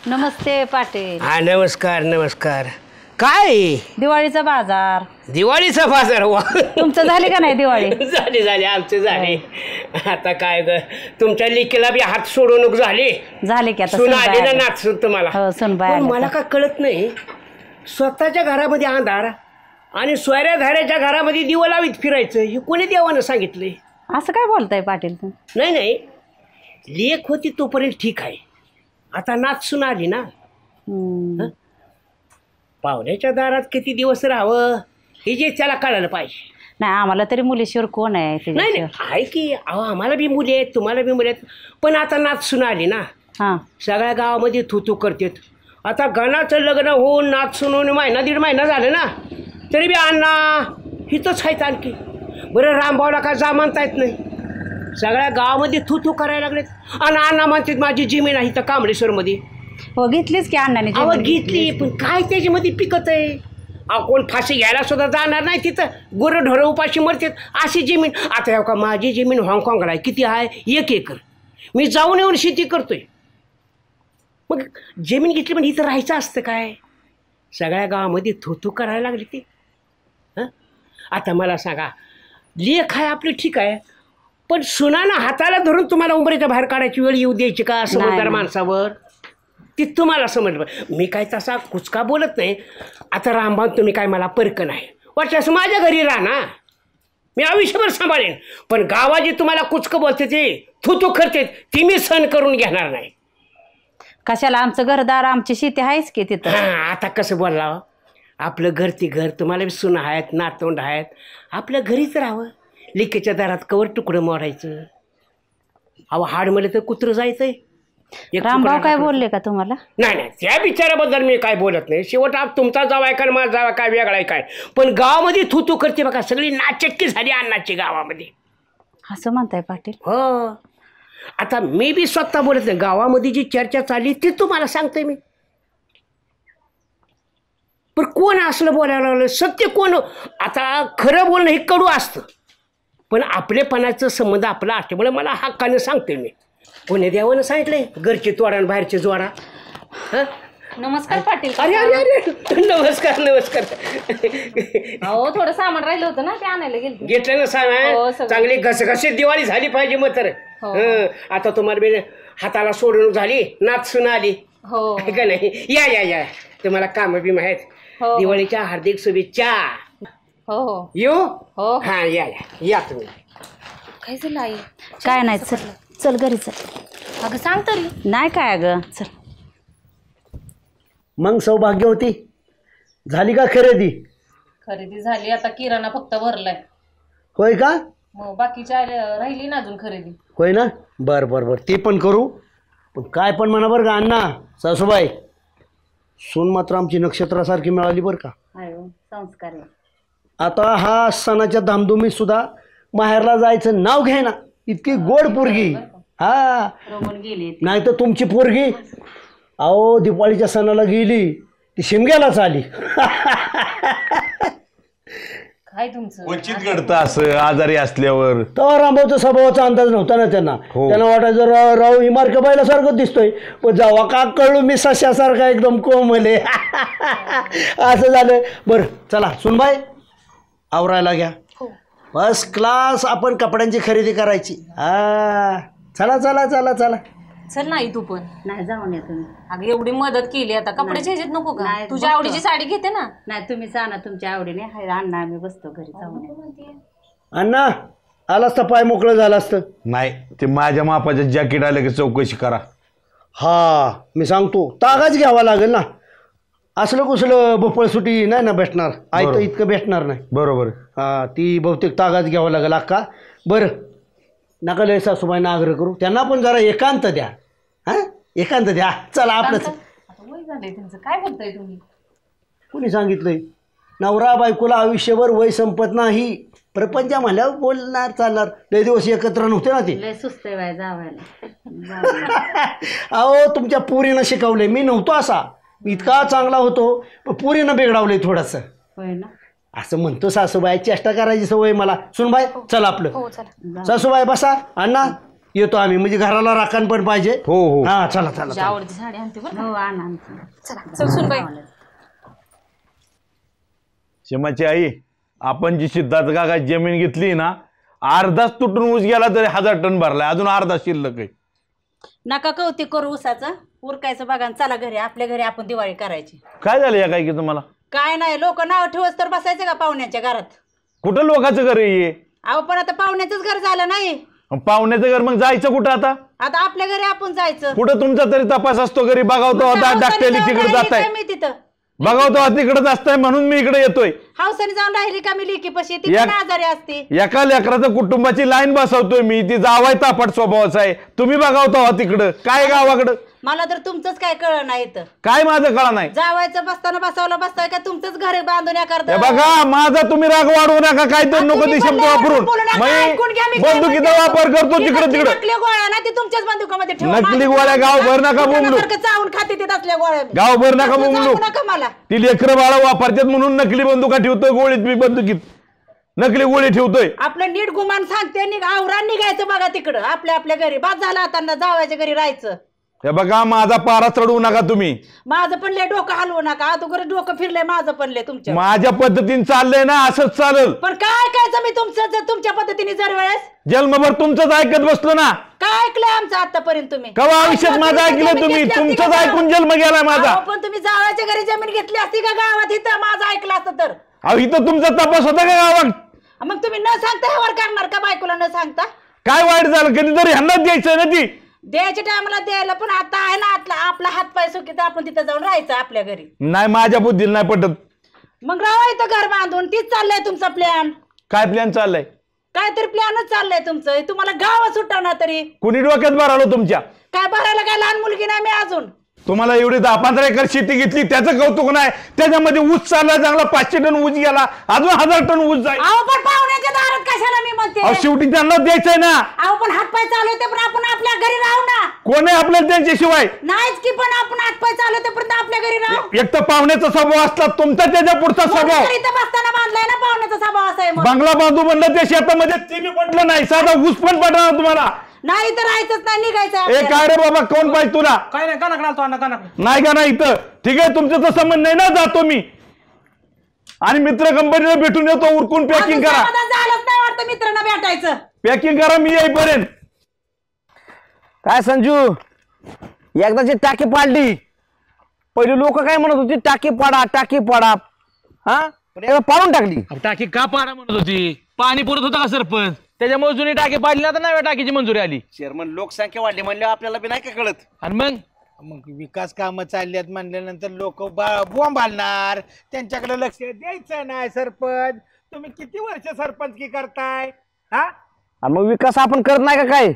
नमस्ते पाटील. हा नमस्कार नमस्कार. काय दिवाळीचा बाजार. दिवाळीचा बाजार वा तुमचं झाली का नाही दिवाळी? झाली आमचं झाले. आता काय ग तुमच्या लेकीला बी हात सोडवणूक झाली की आता सुन आली ना नाचून तुम्हाला. पण मला काय कळत नाही स्वतःच्या घरामध्ये अंधार आणि सोयऱ्या धाऱ्याच्या घरामध्ये दिवा लावीत फिरायचं हे कोणी देवानं सांगितलंय? असं काय बोलताय पाटील तू? नाही लेख होती तोपर्यंत ठीक आहे. आता नाचून आली ना पाहुण्याच्या दारात किती दिवस राहावं हे जे त्याला कळायला पाहिजे. नाही आम्हाला तरी मुलीशिवर कोण आहे? नाही आहे की अहो आम्हाला बी मुली आहेत तुम्हाला बी मुली आहेत पण आता नाचून आली ना सगळ्या गावामध्ये थू करतात. आता गणाचं लग्न होऊन नाचून होऊन महिना दीड महिना झालं ना तरी बी अण्णा हिथंच आहेत आणखी. बरं रामभाऊला काय जा म्हणता येत नाही सगळ्या गावामध्ये थू करायला लागलेत आणि अण्णा म्हणतात माझी जमीन आहे तर कांबळेश्वरमध्ये. हो घेतलीच की अण्णाने घेतली पण काय त्याच्यामध्ये पिकत आहे. कोण फाशी घ्यायला सुद्धा जाणार नाही तिथं गुरं ढोरं उपाशी मरतात अशी जमीन. आता का माझी जमीन हाँगकाँगला आहे किती आहे 1 एकर. मी जाऊन येऊन शेती करतोय मग जमीन घेतली पण इथं राहायचं असतं काय? सगळ्या गावामध्ये थू करायला लागली ती. आता मला सांगा लेख आहे आपली ठीक आहे पण सुनानं हाताला धरून तुम्हाला उंबरीच्या बाहेर काढायची वेळ येऊ द्यायची का समजदार माणसावर? ती तुम्हाला समजलं. मी काय तसा कुचका बोलत नाही. आता रामभाऊ तुम्ही काय मला परक नाही वाटल्यास माझ्या घरी राहा ना मी आयुष्यभर सांभाळेन पण गावाची तुम्हाला कुचकं बोलते ते थू करते ती मी सहन करून घेणार नाही. कशाला आमचं घरदार आमची शेती आहेच की तिथं. आता कसं बोलला आपलं घर ती घर तुम्हाला बी सुना आहेत नातवंड आहेत आपल्या घरीच राहावं. लिकेच्या दारात कवर तुकडं मोडायचं. अहो हाड मला तर कुत्रं जायचंय. रामभाऊ काय बोलले का तुम्हाला? नाही त्या बिचाराबद्दल मी काय बोलत नाही. शेवट तुमचा जावाय का माझा जावा काय वेगळा आहे काय पण गावामध्ये थू करते बघा सगळी नाचक्की झाली अण्णाची गावामध्ये. असं म्हणताय पाटील? हो आता मी बी स्वतः बोलत नाही गावामध्ये जी चर्चा चालली ती तुम्हाला सांगतोय मी. पण कोण असलं बोलायला लागलं सत्य कोण? आता खरं बोलणं हे कडू असतं पण आपलेपणाचं संबंध आपला असल्यामुळे मला हक्काने सांगतोय मी. कोणी देवानं सांगितलंय घरचे तोडा आणि बाहेरचे जोडा. नमस्कार पाटील. अरे नमस्कार. हो थोडं सामान राहिलं होतं ना ते आणायला गेले. घेतलं ना सामान चांगली घसघशीत दिवाळी झाली पाहिजे मग तर. आता तुम्हाला बी हाताला सोडून झाली नाचून आली का नाही? या तुम्हाला काम बी माहीत. दिवाळीच्या हार्दिक शुभेच्छा. हो येऊ हा या तुम्ही. काय झालं आई? काय नाही चल घरी चल. अगं सांग तरी. नाही काय अगं चल. मग सौभाग्यवती झाली का खरेदी? खरेदी झाली आता किराणा फक्त भरलाय. होय का? मग बाकीच्या राहिली ना अजून खरेदी. होय ना बर ते पण करू. पण काय पण म्हणा बरं का अण्णा सासूबाई सून मात्र आमची नक्षत्रासारखी मिळाली बरं का. संस्कार. आता हा सणाच्या धामधुमीत सुद्धा माहेरला जायचं नाव घ्याय ना इतकी गोड पोरगी. हा नाही तर तुमची पोरगी अहो दिवाळीच्या सणाला गेली ती शिमग्यालाच आली. काय तुमचं वंचित घडतं असं आजारी असल्यावर. तेव्हा रामभाऊचा स्वभावाचा अंदाज नव्हता ना त्यांना. त्यांना वाटायचं राव इमारक्या बायलासारखं दिसतोय पण जेव्हा का कळलो मी सश्यासारखा एकदम कोमले. असं झालं. बरं चला सुनबाई आवरायला घ्या. फर्स्ट क्लास आपण कपड्यांची खरेदी करायची. हा चला चल नाही तू पण. नाही जाऊन या तुम्ही. अगं एवढी मदत केली आता कपड्याच्या ह्याच्यात नको का? तुझ्या आवडीची साडी घेते ना. नाही तुम्ही जाणा तुमच्या आवडीने. अण्णा आम्ही बसतो घरी जाऊन. अण्णा आला असता पाय मोकळं झालं असतं. नाही ते माझ्या मापाच्या जॅकेट आलं की चौकशी करा. हा मी सांगतो तागाच घ्यावा लागेल ना. असलं कुसलं बपळ सुटी नाही ना भेटणार. तर इतकं भेटणार नाही. बरोबर. हा ती बहुतेक तागाच घ्यावा लागेल अक्का. बरं नका लय सासूबाईंना आग्रह करू त्यांना पण जरा एकांत द्या. हा एकांत द्या. चला आपलंच. काय बोलताय तुम्ही? कुणी सांगितलंय? नवरा बायकोला आयुष्यभर वय संपत नाही. प्रपंच म्हणल्यावर बोलणार चालणार. लय दिवस एकत्र नव्हते ना ते. लय सुस्त आहे जावायला. अहो तुमच्या पोरीनं शिकवले मी नव्हतो असा. इतका चांगला होतो पण पोरीनं बिघडावलंय थोडंसं. होय ना असं म्हणतो सासूबाई चेष्टा करायची सवय मला. सुनबाई चल आपलं. सासूबाई बसा. अण्णा येतो आम्ही, म्हणजे घराला राखण पण पाहिजे. हो हो हा चला चला तुझ्या आवडती साडी आणते बरं हो, का? चला चल सुनबाई. शेमाची आई, आपण जी सिद्धार्थ काका जमीन घेतली ना, अर्धाच तुटून ऊस गेला तरी 1000 टन भरलाय, अजून अर्धा शिल्लक आहे. नका कौतिक करू उसाचं, उरकायचं बघा. चला घरी, आपल्या घरी आपण दिवाळी करायची. काय झालं या काय की तुम्हाला? काय नाही, लोक नाव ठेवस तर बसायचं का पाहुण्याच्या घरात? कुठं लोकांचं घर आहे? अहो पण आता पाहुण्याचंच घर झालं नाही. पाहुण्याचं घर मग जायचं कुठं आता? आता आपल्या घरी आपण जायचं. कुठं तुमचा तरी तपास असतो घरी? बघावतो डाकटेली तिकडे जाताय, मी तिथं बघावतो तिकडेच असताय म्हणून मी इकडे येतोय. हावसाने जाऊन राहिली का मी लेकी पशी? ती पण आजारी असते. एका लेकराचं कुटुंबाची लाईन बसवतोय मी, ती जावाय तापट स्वभावाचा आहे. तुम्ही बघावतो तिकडं काय गावाकडं? मला तर तुमचंच काय कळ नाही. काय माझं कळा नाही? जावायचं बसताना बसवलं बसताय का तुमचंच घर बांधून हे बघा, माझा तुम्ही राग वाढवू नका, काय तर नको ते शब्द वापरून. बंदुकीचा वापर करतो तिकडे तिकडे. नकली गोळ्या ना ती तुमच्याच बंदुकामध्ये ठेवा. नकली गोळ्या गावभर नका बोंबलू, चावून खाते ते असल्या गोळ्या गावभर नका बोंबलू. नका मला. ती लेकरं बाळा वापरतात म्हणून नकली बंदुका ठेवतोय गोळीत, मी बंदुकीत नकली गोळी ठेवतोय. आपलं नीट गुमान सांगते, आवरान निघायचं बघा तिकडं आपल्या आपल्या घरी. बाद झाला आता जावायच्या घरी राहायचं. हे बघा, माझा पारा चढवू नका तुम्ही. माझं पण लय डोकं हलवू नका. आता डोकं फिरलंय माझं पण लय तुमच्या. माझ्या पद्धतीने चाललंय ना, असंच चालेल. पण काय ऐकायचं मी तुमचं? तुमच्या पद्धतीने जर वेळेस जन्मभर तुमचंच ऐकत बसलो ना. काय ऐकलंय आमचं आतापर्यंत तुम्ही? कवा आयुष्यात माझं ऐकलं तुम्ही? तुमचंच ऐकून जन्म गेलाय माझा. पण तुम्ही जावायच्या घरी जमीन घेतली असती का गावात? इथं माझं ऐकलं असतं तर. अहो इथं तुमचा तपास होता का गावात? मग तुम्ही न सांगता ह्यावर करणार का बायकोला न सांगता? काय वाईट झालं? कधीतरी ह्यांनाच द्यायचं ना ती. द्यायच्या टायमाला द्यायला, पण आता आहे ना आपला हात पाय सुकी तर आपण तिथं जाऊन राहायचं आपल्या घरी. नाही, माझ्या बुद्धीला नाही पटत. मग राहा इथं घर बांधून. तीच चाललंय तुमचा प्लॅन. काय प्लॅन चाललाय? काहीतरी प्लॅनच चाललंय तुमचं. तुम्हाला गाव सुटणार तरी कुणी डोक्यात भरालो तुमच्या? काय भरायला? काय लहान मुलगी नाही मी अजून. तुम्हाला एवढी 10-15 एकर शेती घेतली, त्याचं कौतुक नाही. त्याच्यामध्ये ऊस चालला चांगला, 500 टन ऊस गेला, अजून 1000 टन ऊस जाईल. अहो पण पाहुण्याच्या दारात कशाला मी म्हणते? शेवटी त्यांना द्यायचंय ना. अहो पण हातपाय चालवते पण आपण आपल्या घरी राहू ना. कोण आहे आपल्याला त्यांच्याशिवाय? नाहीच की, पण आपण हातपाय चालवते पर्यंत आपल्या घरी राहू. एक तर पाहुण्याचा स्वभाव असला तुमचा, त्याच्या पुढचा स्वभाव. इथं बसताना बांधलाय ना पाहुण्याचा स्वभाव असा आहे. बंगला बांधू म्हणलं ते शेतामध्ये ते बी पटलं नाही. साधा ऊस पण पडणार तुम्हाला नाही. तर राहायचंच नाही, निघायचं. ए काय रे बाबा, कोण पाहिजे तुला? काय नाही, कानाक नाही का नाही इथं? ठीक आहे, तुमचं तर संबंध नाही ना, जातो मी आणि मित्र कंपनीला भेटून येतो. उरकून पॅकिंग करा. झालंच नाही वाटतं मित्रांना भेटायचं. पॅकिंग करा, मी येईपर्यंत. काय संजू, एकदाची टाकी पाडली. पहिले लोक काय म्हणत होती, टाकी पाडा टाकी पाडा. हा पाडून टाकली. टाकी का पाडा म्हणत होती? पाणी पुरत होतं का सरपंच? त्याच्यामुळे जुनी टाकी पाडली ना, तर नव्या टाकीची मंजुरी आली. चेअरमन, लोकसंख्या वाढली म्हणल्यावर आपल्याला बी नाही का कळत? आणि मग विकास कामं चालली आहेत म्हणल्यानंतर लोक बॉम्ब घालणार. त्यांच्याकडे लक्ष द्यायचं नाही. सरपंच, तुम्ही किती वर्ष सरपंचकी करताय? हा, मग विकास आपण करत नाही का?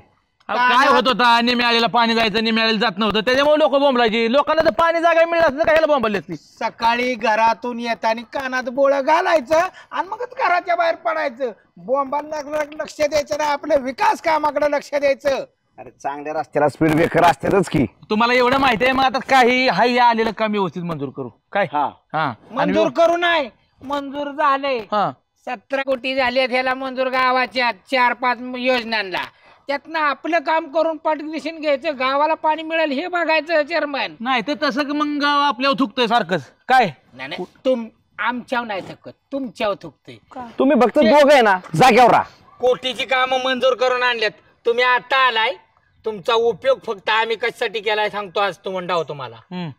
काय होत होता? निम्याळीला पाणी जायचं, निम्याळीला जात नव्हतं, त्याच्यामुळे लोक बोंबलायची. लोकांना तर पाणी जागा मिळत असतं, काय बोंबले असती? सकाळी घरातून येताना कानात बोळं घालायचं आणि मगच घराच्या बाहेर पडायचं. बॉम्बाला लक्ष द्यायचं नाही, आपल्या विकास कामाकडे लक्ष द्यायचं. अरे चांगल्या रस्त्याला स्पीड ब्रेकर असतातच की. तुम्हाला एवढं माहिती आहे, मग आता काही हाय आलेलं काम व्यवस्थित मंजूर करू काय? हा मंजूर करू नाही, मंजूर झाले. 17 कोटी झाले ह्याला मंजूर गावाच्या 4-5 योजनांना. त्यातनं आपलं काम करून पाठदिशीन घ्यायचं, गावाला पाणी मिळेल हे बघायचं. चेअरमन नाही तर तसं मग गाव आपल्यावर थुकतंय सारखंच. काय नाही, आमच्यावर नाही थकत, तुमच्यावर थुकतंय. तुम्ही फक्त दोघं आहे ना, जाग्यावर राहा. कोटीची कामं मंजूर करून आणल्यात. तुम्ही आता आलाय, तुमचा उपयोग फक्त आम्ही कशासाठी केलाय सांगतो. आज तो म्हणता तुम्हाला,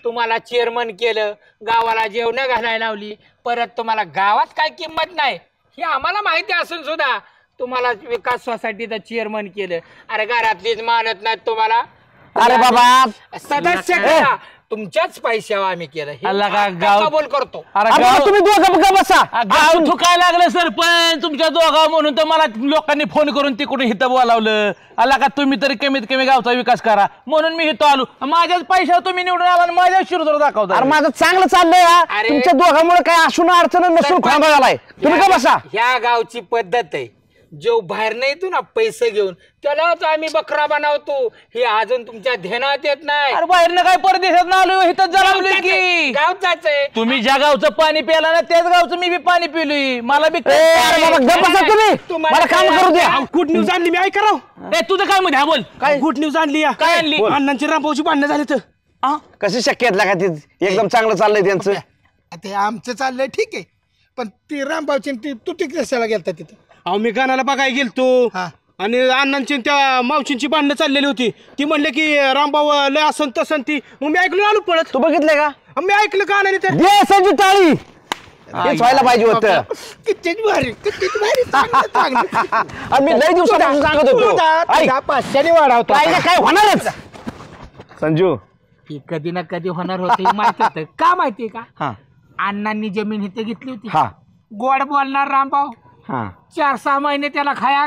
तुम्हाला चेअरमन केलं, गावाला जेवण घालायला लावली, परत तुम्हाला गावात काय किंमत नाही हे आम्हाला माहिती असून सुद्धा तुम्हाला विकास सोसायटीचं चेअरमन केलं. अरे घरातलीच मानत नाहीत तुम्हाला. अरे बाबा, सदस्य करा, तुमच्याच पैशावर आम्ही केलं. बोल करतो. तुम्ही दोघं बसा. गाव थुकायला लागलं सरपंच तुमच्या दोघा म्हणून तर मला लोकांनी फोन करून तिकडून हिथं बोलावलं. आला का तुम्ही तरी कमीत कमी गावचा विकास करा म्हणून मी इथं आलो. माझ्याच पैशावर तुम्ही निवडून आला आणि माझ्या शिरजोर दाखवता. अरे माझं चांगलं चाललंय. तुमच्या दोघांमुळे काय असून अडचण नसून खोंबा झालाय. तुम्ही का बसा. ह्या गावची पद्धत आहे, जो बाहेर नाही येतो ना पैसे घेऊन त्यालाच आम्ही बकरा बनवतो, हे अजून तुमच्या ध्यानात येत नाही. अरे बाहेरनं काय परदेशात आलो इथं जळवली की गावचाच आहे. तुम्ही ज्या गावचं पाणी प्याला ना त्याच गावचं मी बी पाणी पिलोय. मला बी मला काम करू द्या. गुड न्यूज आणली मी, ऐका राव. तुझं काय मध्ये? हा बोल. काय गुड न्यूज आणली? काय आणली? अण्णांची रामभाऊची भांडणं झाली तर कशी शक्य आहेत लागा? ते एकदम चांगलं चाललंय त्यांचं. ते आमचं चाललंय ठीक आहे, पण ती रामभाऊची तू तिकडे कशाला गेलता तिथं? अहो मी गाण्याला बघायला गेलतो आणि अण्णांची त्या मावशींची भांडणं चाललेली होती. ती म्हणले की रामभाऊ लय असं तसं ती. मग मी ऐकलो आलो पळत. तू बघितलंय का? मी ऐकलं का नाही तर संजू टाळी व्हायला पाहिजे होतं. किती भारी, किती भारी, चांगलं, चांगलं. आम्ही लय दिवसापासून सांगत होतो. 500 वाढवतो. काय होणारच संजू. कधी ना कधी होणार होतं माहित होतं का? माहितीये का? अण्णांनी जमीन इथे घेतली होती. गोड बोलणार रामभाऊ 4-6 महिने त्याला खाया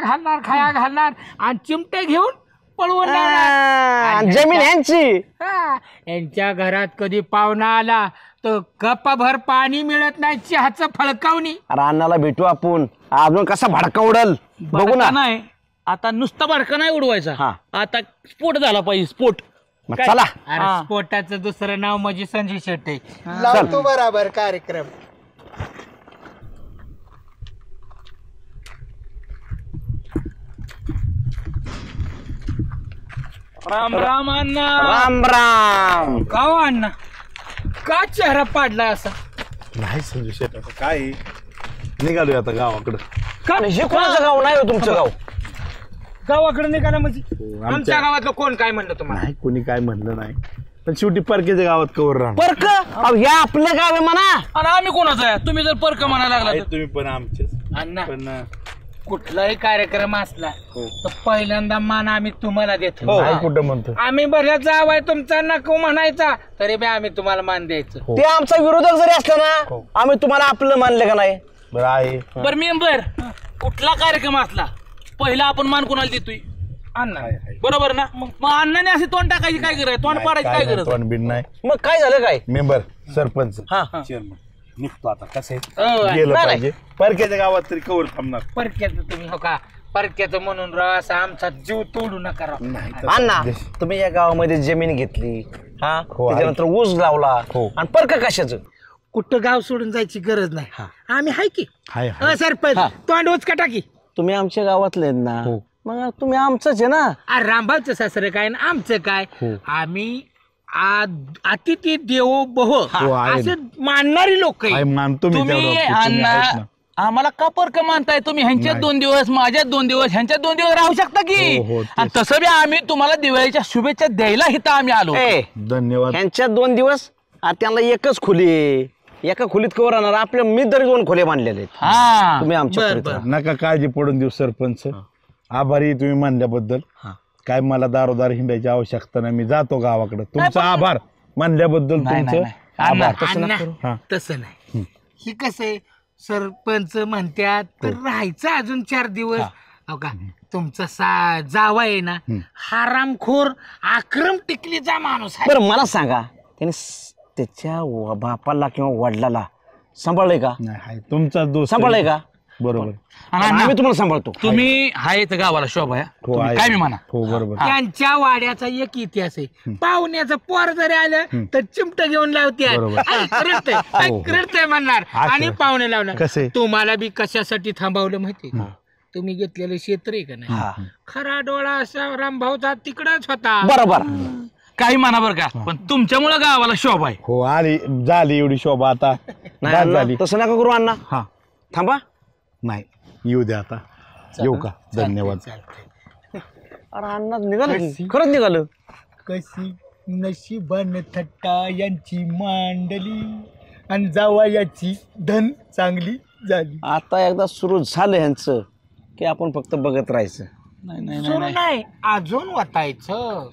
घालणार आणि चिमटे घेऊन पळवून जमीन यांची. यांच्या घरात कधी पाहुणा आला तर कपभर पाणी मिळत नाही, चहाचं फळकावणी. अरे अण्णाला भेटू आपण, अजून कसा भडका उडल बघू ना. नाही आता नुसता भडका नाही उडवायचा, आता स्फोट झाला पाहिजे. स्फोट. चला. अरे स्फोटाचं दुसरं नाव म्हणजे संजय शेट्टी. लावतो बराबर कार्यक्रम. राम राम अण्णा. राम राम. का हो अण्णा, का चेहरा पाडला असा? नाही संजू शेट, आता काय निघालोय आता गावाकडं. का हे कोणाचं गाव नाही हो तुमचं गाव? गावाकडे निघाला म्हणजे आमच्या गावातलं कोण काय म्हणलं तुम्हाला? नाही, कोणी काय म्हणलं नाही, पण शेवटी परकेच्या गावात कवर राहणार. परक हे आपलं गाव आहे म्हणा. आणि आम्ही कोणाचं आहे? तुम्ही जर परक म्हणायला लागला तर. तुम्ही पण आमचेच. अण्णा पण कुठलाही कार्यक्रम असला तर पहिल्यांदा मान आम्ही तुम्हाला देतो. कुठं म्हणतो आम्ही बऱ्याच जावाय तुमचा नको म्हणायचा तरी बी आम्ही तुम्हाला मान द्यायचं. ते आमचा विरोधक जरी असला ना आम्ही तुम्हाला आपलं मानले का नाही? बरं आहे. बरं मेंबर, कुठला कार्यक्रम असला पहिला आपण मान कोणाला देतोय? अण्णा. बरोबर ना? मग अण्णाने असे तोंड टाकायची काय गरज? तोंड पाडायची काय गरज? तोंड बिन नाही. मग काय झालं? काय मेंबर, सरपंच, चेअरमन निघतो आता. कसं आहे गेलं पाहिजे. परकेच्या गावात तरी कवर थांबणार. परक्याचं तुम्ही हो का? परक्याचं म्हणून राव असा आमचा जीव तोडू नका राव. अण्णा तुम्ही या गावामध्ये जमीन घेतली, त्याच्यानंतर ऊस लावला, आणि परक कशाचं? कुठं गाव सोडून जायची गरज नाही. आम्ही हाय की सरपंच तोंड उचका टाकी. तुम्ही आमच्या गावातले आहेत ना, मग तुम्ही आमचंच आहे ना. रामभाऊचं सासरे काय ना आमचं काय? आम्ही अतिथी देवो बहो असे मानणारी लोक. तुम्ही अण्णा आम्हाला का परक मानताय? तुम्ही ह्यांच्यात 2 दिवस, माझ्यात 2 दिवस, ह्यांच्यात 2 दिवस राहू शकता की. आणि तसं बी आम्ही तुम्हाला दिवाळीच्या शुभेच्छा द्यायला इथं आम्ही आलो. धन्यवाद. ह्यांच्यात 2 दिवस, त्यांना एकच खोली आहे. एका खोलीत कवर राहणार. आपल्या मी तरी 2 खोले बांधलेले आहेत. तुम्ही आमच्या नका काळजी पडून देऊ सरपंच. आभारी तुम्ही म्हणल्याबद्दल. काय मला दारोदार हिंडायची आवश्यकता नाही, मी जातो गावाकडे. तुमचा आभार मानल्याबद्दल तुमचं आभार. तसं नाही. ही कसं आहे, सरपंच म्हणतात तर राहायचं अजून 4 दिवस. हो का? तुमचा जावा आहे ना हरामखोर आक्रम टिकलीचा माणूस आहे. बरं मला सांगा, त्याने त्याच्या बापाला किंवा वडिलाला सांभाळलंय का? नाही, तुमचा दोस्त सांभाळलंय का? बरोबर. आम्ही तुम्हाला सांभाळतो. तुम्ही हाय तर गावाला शोभा या. काय मी म्हणा. हो बरोबर. त्यांच्या वाड्याचा एक इतिहास आहे. पाहुण्याचं पोर जरी आलं तर चिमट घेऊन लावते, रडतंय म्हणणार आणि पाहुणे लावणार. तुम्हाला बी कशासाठी थांबवलं माहितीये? तुम्ही घेतलेलं क्षेत्र आहे का नाही, खरा डोळा असा रामभाऊचा तिकडच होता. बरोबर. काही म्हणा बरं का, पण तुमच्यामुळे गावाला शोभा आहे. हो आली झाली एवढी शोभा आता. नाही तसं नका करू अण्णा. थांबा. नाही येऊ द्या आता. येऊ का? धन्यवाद. अरे अण्णा निघालं, खरंच निघालं. कशी नशिबान थट्टा यांची मांडली आणि जावा याची धन चांगली झाली. आता एकदा सुरू झालं ह्यांचं की आपण फक्त बघत राहायचं. सुरू नाही, अजून वाटायचं.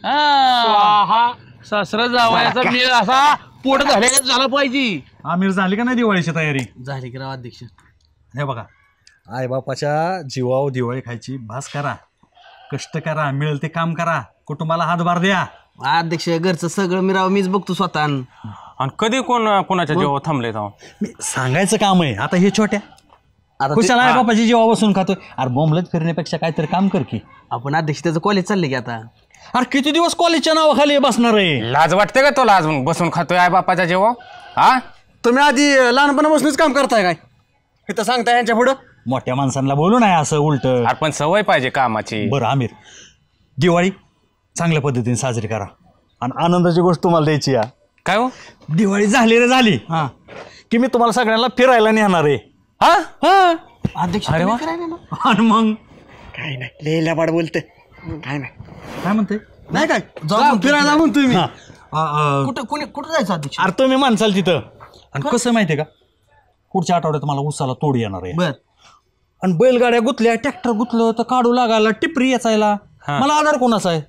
सासरा जावयाचा मेळ असा पोट झाला पाहिजे. आमिर झाली का नाही दिवाळीची तयारी? झाली की राव अध्यक्ष. हे बघा, आई बापाच्या जीवावर दिवाळी खायची भास करा, कष्ट करा, मिळेल ते काम करा, कुटुंबाला हातभार द्या. अध्यक्ष घरचं सगळं मीच बघतो स्वतः. आणि कधी कोणाच्या जीवावर थांबले सांगायचं काम आहे. आता हे छोट्या खुशाल आहे बापाची जेव्हा बसून खातोय. अरे बोंबलत फिरण्यापेक्षा काहीतरी काम कर की. आपण अध्यक्ष त्याचं कॉलेज चाललंय की आता. अरे किती दिवस कॉलेजच्या नावाखाली बसणार आहे. लाज वाटते का तुला अजून बसून खातोय आई बापाच्या जेव्हा? हा तुम्ही आधी लहानपणापासूनच काम करताय काय इथं सांगताय यांच्या पुढं? मोठ्या माणसांना बोलू नये असं उलट. आपण सवय पाहिजे कामाची. बरं आमिर, दिवाळी चांगल्या पद्धतीने साजरी करा. आणि आनंदाची गोष्ट तुम्हाला द्यायची या. काय हो? दिवाळी झाली रे झाली की मी तुम्हाला सगळ्यांना फिरायला नेणार आहे. अध्यक्ष अरे वा. करायला ना. आणि मग काय नाही लिहिल्या पाड बोलते. काय नाही काय म्हणते नाही काय जाऊ फिरायला म्हणतोय मी. कुठं जायचं अध्यक्ष? अरे तुम्ही माणसाल तिथं. आणि कसं माहितीये का, पुढच्या आठवड्यात मला उसाला तोड येणार आहे. बर. आणि बैलगाड्या गुतल्या, ट्रॅक्टर गुतलं तर काढू लागायला, टिपरी याचायला. मला आधार कोणाचा आहे?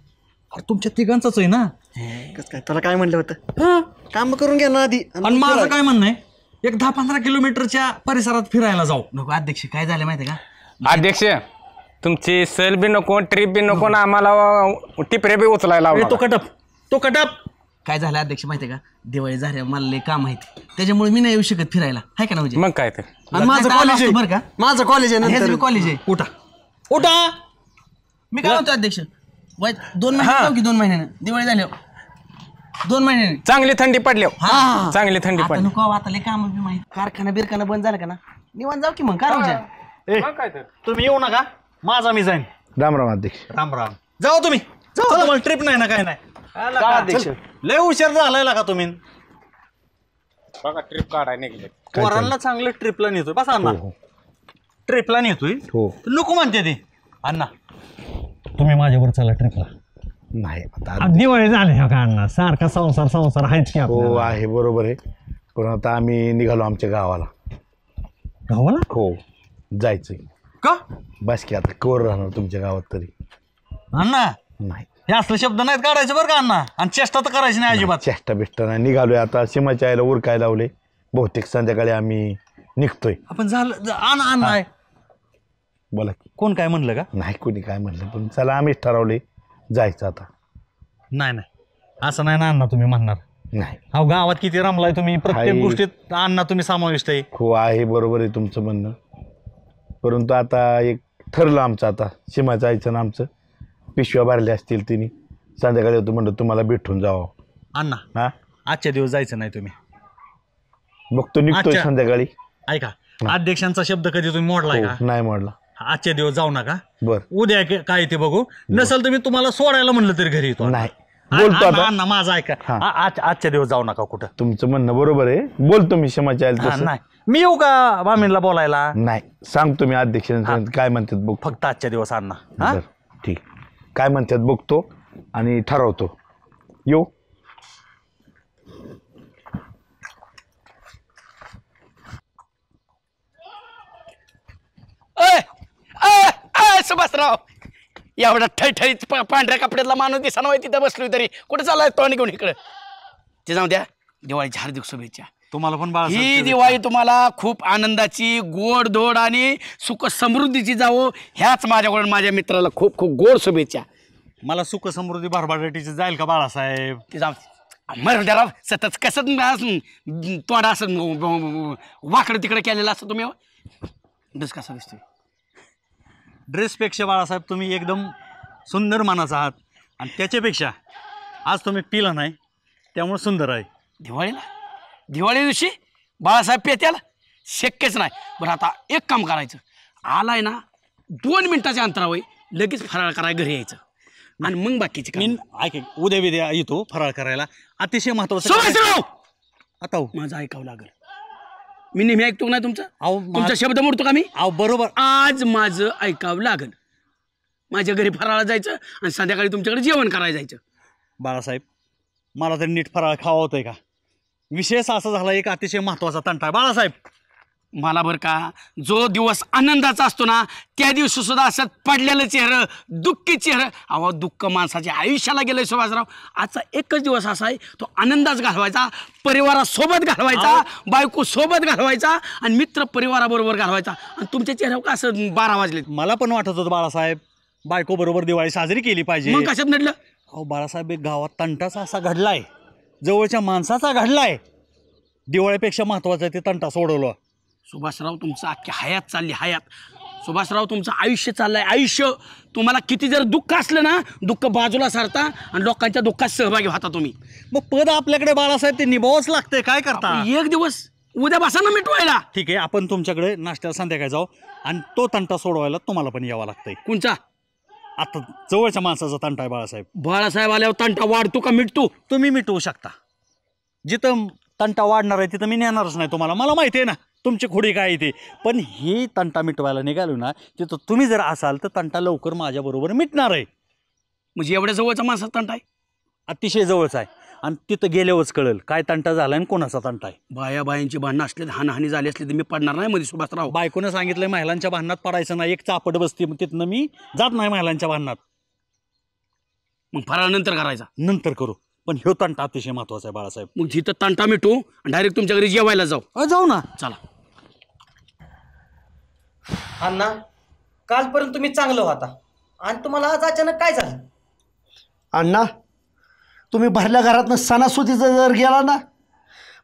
अरे तुमच्या तिघांचाच आहे ना. कसं काय तुला काय म्हणलं होतं? काम करून घ्या ना आधी. आणि माझं काय म्हणणं आहे, एक 10-15 किलोमीटरच्या परिसरात फिरायला जाऊ. नको अध्यक्ष, काय झालं माहितीये का? अध्यक्ष तुमची सल बी नको, ट्रिप बी नको ना, आम्हाला टिपरे बी उचलायला तो कटप काय झालं अध्यक्ष माहितीये का, दिवाळी झाल्या मला लय काम आहेत, त्याच्यामुळे मी नाही येऊ शकत फिरायला. आहे का ना म्हणजे? मग काय ते. आणि माझं कॉलेज आहे. बरं का, माझं कॉलेज आहे नंतर. कॉलेज आहे. उठा मी काय म्हणतो अध्यक्ष, 2 महिने जाऊ की 2 महिन्यानं दिवाळी झाली. 2 महिन्याने चांगली थंडी पडली. चांगली थंडी आता पडली. नको, आता लय काम बी माहिती. कारखाना बिरखाना बंद झाला का ना, निवांत जाऊ की मग. काय तुम्ही येऊ नका, माझा मी जाईन. राम राम अध्यक्ष. राम राम. जाऊ तुम्ही. चला, मला ट्रिप नाही ना काय नाही. अध्यक्ष लय हुशार झालाय का तुम्ही. बघा ट्रिप काढाय निघले. पोरांना चांगलं ट्रिपला नेतोय. बस अण्णा, ट्रिपला नेतोय. नको म्हणते ते. अण्णा तुम्ही माझ्यावर चला ट्रिपला. नाही आता दिवाळी झाली का अण्णा, सारखा संसार आहेच की. हो आहे, बरोबर आहे. पण आता आम्ही निघालो आमच्या गावाला. हो जायचंय. का बस की आता कवर राहणार तुमच्या गावात तरी. अण्णा नाही हे असले शब्द नाहीत काढायचे बरं का अण्णा. आणि चेष्टा तर करायची नाही अजिबात. चेष्टा बिष्टा नाही. निघालोय आता सीमाच्या आईला उरकाय लावले. बहुतेक संध्याकाळी आम्ही निघतोय. आपण झालं अण्णा आहे. बोला की. कोण काय म्हणलं का? नाही कोणी काय म्हणलं, पण चला आम्हीच ठरवले जायचं आता. नाही असं नाही ना अण्णा तुम्ही म्हणणार. नाही अहो गावात किती रमलाय तुम्ही, प्रत्येक गोष्टीत अण्णा तुम्ही समाविष्ट आहे. हो आहे, बरोबर आहे तुमचं म्हणणं. परंतु आता एक ठरलं आमचं, आता सीमा जायचं ना आमचं. पिशव्या भरल्या असतील तिने. संध्याकाळी होतं म्हणलं तुम्हाला भेटून जावं. अण्णा आजच्या दिवस जायचं नाही तुम्ही. बघतो निघतोय संध्याकाळी. ऐका, अध्यक्षांचा शब्द कधी तुम्ही मोडलाय का? नाही मोडला. आजच्या दिवस जाऊ नका. बर उद्या काय ते बघू. नसेल तर मी तुम्हाला सोडायला म्हणलं तरी घरी येतो. नाही बोलतो आता. अण्णा माझा ऐका, आजच्या दिवस जाऊ नका कुठं. तुमचं म्हणणं बरोबर आहे. बोलतो मी सीमाच्या आईला. नाही मी येऊ का मामीला बोलायला? नाही सांगतो मी अध्यक्ष काय म्हणतात बघ. फक्त आजच्या दिवस अण्णा. ठीक काय म्हणतात बघतो आणि ठरवतो. येऊ. सुभाषराव, एवढा ठळठळीत पांढऱ्या कपड्यातला माणूस दिसा नव्हे तिथं बसलोय तरी कुठे चाललाय तोंड घेऊन इकडं? ते जाऊ द्या, दिवाळीच्या हार्दिक शुभेच्छा. तुम्हाला पण बाळा. ही दिवाळी तुम्हाला खूप आनंदाची, गोड धोड आणि सुख समृद्धीची जावो, ह्याच माझ्याकडून माझ्या मित्राला खूप खूप गोड शुभेच्छा. मला सुख समृद्धी भरभराटीची जाईल का बाळासाहेब? ते जाऊ मराव सतत कसं तोंड असं वाकडं तिकडे केलेलं असतं तुम्ही. ड्रेस कसा दिसतोय? ड्रेसपेक्षा बाळासाहेब तुम्ही एकदम सुंदर मानाचा आहात. आणि त्याच्यापेक्षा आज तुम्ही पिला नाही त्यामुळे सुंदर आहे. दिवाळी दिवशी बाळासाहेब पेत्याला शक्यच नाही. बरं आता एक काम करायचं, आलाय ना 2 मिनिटाच्या अंतरावर लगेच फराळ करायला घरी यायचं आणि मग बाकीचे मी ऐक, उद्या विद्या येतो फराळ करायला. अतिशय महत्वाचं. आता माझं ऐकावं लागेल. मी नेहमी ऐकतो नाही तुमचं. तुमचा शब्द मोडतो का मी? बरोबर. आज माझं ऐकावं लागेल. माझ्या घरी फराळा जायचं आणि संध्याकाळी तुमच्याकडे जेवण करायला जायचं. बाळासाहेब मला तरी नीट फराळ खावा होतोय का? विशेष असा झाला एक अतिशय महत्वाचा तंटा आहे बाळासाहेब. मला बरं का, जो दिवस आनंदाचा असतो ना त्या दिवशी सुद्धा असं पडलेलं चेहरं, दुःखी चेहरं. अहो दुःख माणसाच्या आयुष्याला गेलंय सुभाषराव. आजचा एकच दिवस असा आहे, तो आनंदाच घालवायचा, परिवारासोबत घालवायचा, बायको सोबत घालवायचा आणि मित्र परिवाराबरोबर घालवायचा. आणि तुमच्या चेहऱ्यावर का असं 12 वाजले? मला पण वाटत होतं बाळासाहेब बायको बरोबर दिवाळी साजरी केली पाहिजे. मग कशात नडलं? अहो बाळासाहेब एक गावात तंटाचा असा घडलाय, जवळच्या माणसाचा घडलाय. दिवाळीपेक्षा महत्वाचं ते तंटा सोडवलं. सुभाषराव तुमचं अख्खी हयात चालली हयात. सुभाषराव तुमचं आयुष्य चाललंय आयुष्य. तुम्हाला किती जर दुःख असलं ना दुःख बाजूला सारता आणि लोकांच्या दुःखात सहभागी होता तुम्ही. मग पद आपल्याकडे बाळासाहेब ते निभावच लागतंय, काय करता. एक दिवस उद्या बसा ना मिटवायला. ठीक आहे, आपण तुमच्याकडे नाश्त्याला संध्याकाळी जाऊ आणि तो तंटा सोडवायला तुम्हाला पण यावं लागतंय. कोणचा? आता जवळच्या माणसाचा तंटा आहे बाळासाहेब. बाळासाहेब आल्यावर तंटा वाढतो का मिटतो? तुम्ही मिटवू शकता. जिथं तंटा वाढणार आहे तिथं मी नेणारच नाही तुम्हाला. मला माहिती आहे ना तुमची खोडी काय ते. पण ही तंटा मिटवायला निघालो ना तिथं तुम्ही जर असाल तर तंटा लवकर माझ्याबरोबर मिटणार आहे. म्हणजे एवढ्या जवळचा माणसाचा तंटा आहे? अतिशय जवळचा आहे. आणि तिथं गेल्यावरच कळेल काय तंटा झाला आणि कोणाचा तंटा आहे. बाया बायांची भांडणं असले हानहानी झाली असली तर मी पडणार नाही मध्ये सुभाषराव. बायकोनं सांगितलंय महिलांच्या भांडणात पडायचं नाही. एक चापट बसते तिथनं मी जात नाही महिलांच्या भांडणात. मग फराळानंतर करायचा? नंतर करू, पण ह्यो तंटा अतिशय महत्वाचा आहे बाळासाहेब. मग जिथं तंटा मिटू आणि डायरेक्ट तुमच्या घरी जेवायला जाऊ. जाऊ ना. चला. अण्णा कालपर्यंत तुम्ही चांगलं होता आणि तुम्हाला आज अचानक काय झालं? अण्णा तुम्ही भरल्या घरातनं सणासुदीचा जर गेला ना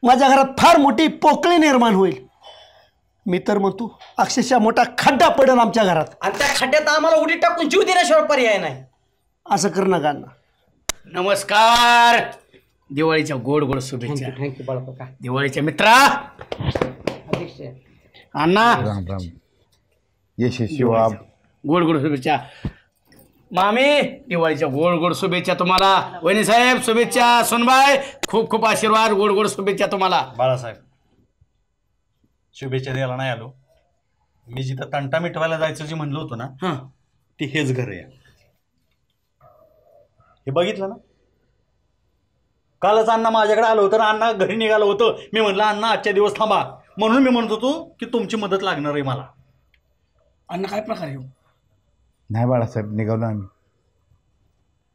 माझ्या घरात फार मोठी पोकळी निर्माण होईल. मी तर म्हणतो अक्षरशः मोठा खड्डा पडेल आमच्या घरात. आणि त्या खड्ड्यात आम्हाला उडी टाकून जीव देण्याशिवाय पर्याय नाही. असं कर नका अण्णा. नमस्कार. दिवाळीच्या गोड गोड शुभेच्छा. थँक्यू बाळा. दिवाळीच्या मित्रा. अण्णा राम राम. यशस्वी व्हा. गोड गोड शुभेच्छा. मामी दिवाळीच्या गोड गोड शुभेच्छा तुम्हाला. वहिनी साहेब शुभेच्छा. सुनबाई खूप खूप आशीर्वाद. गोड गोड शुभेच्छा तुम्हाला. बाळासाहेब शुभेच्छा द्यायला नाही आलो. मी जिथं तंटा मिटवायला जायचं जे म्हणलं होतं ना ते हेच घर आहे. हे बघितलं ना कालच अण्णा माझ्याकडे आलं होतं. अण्णा घरी निघालं होतं. मी म्हणलं अण्णा आजच्या दिवस थांबा. म्हणून मी म्हणत होतो की तुमची मदत लागणार आहे मला. अण्णा काय प्रकार आहे? नाही बाळासाहेब निघालो आम्ही.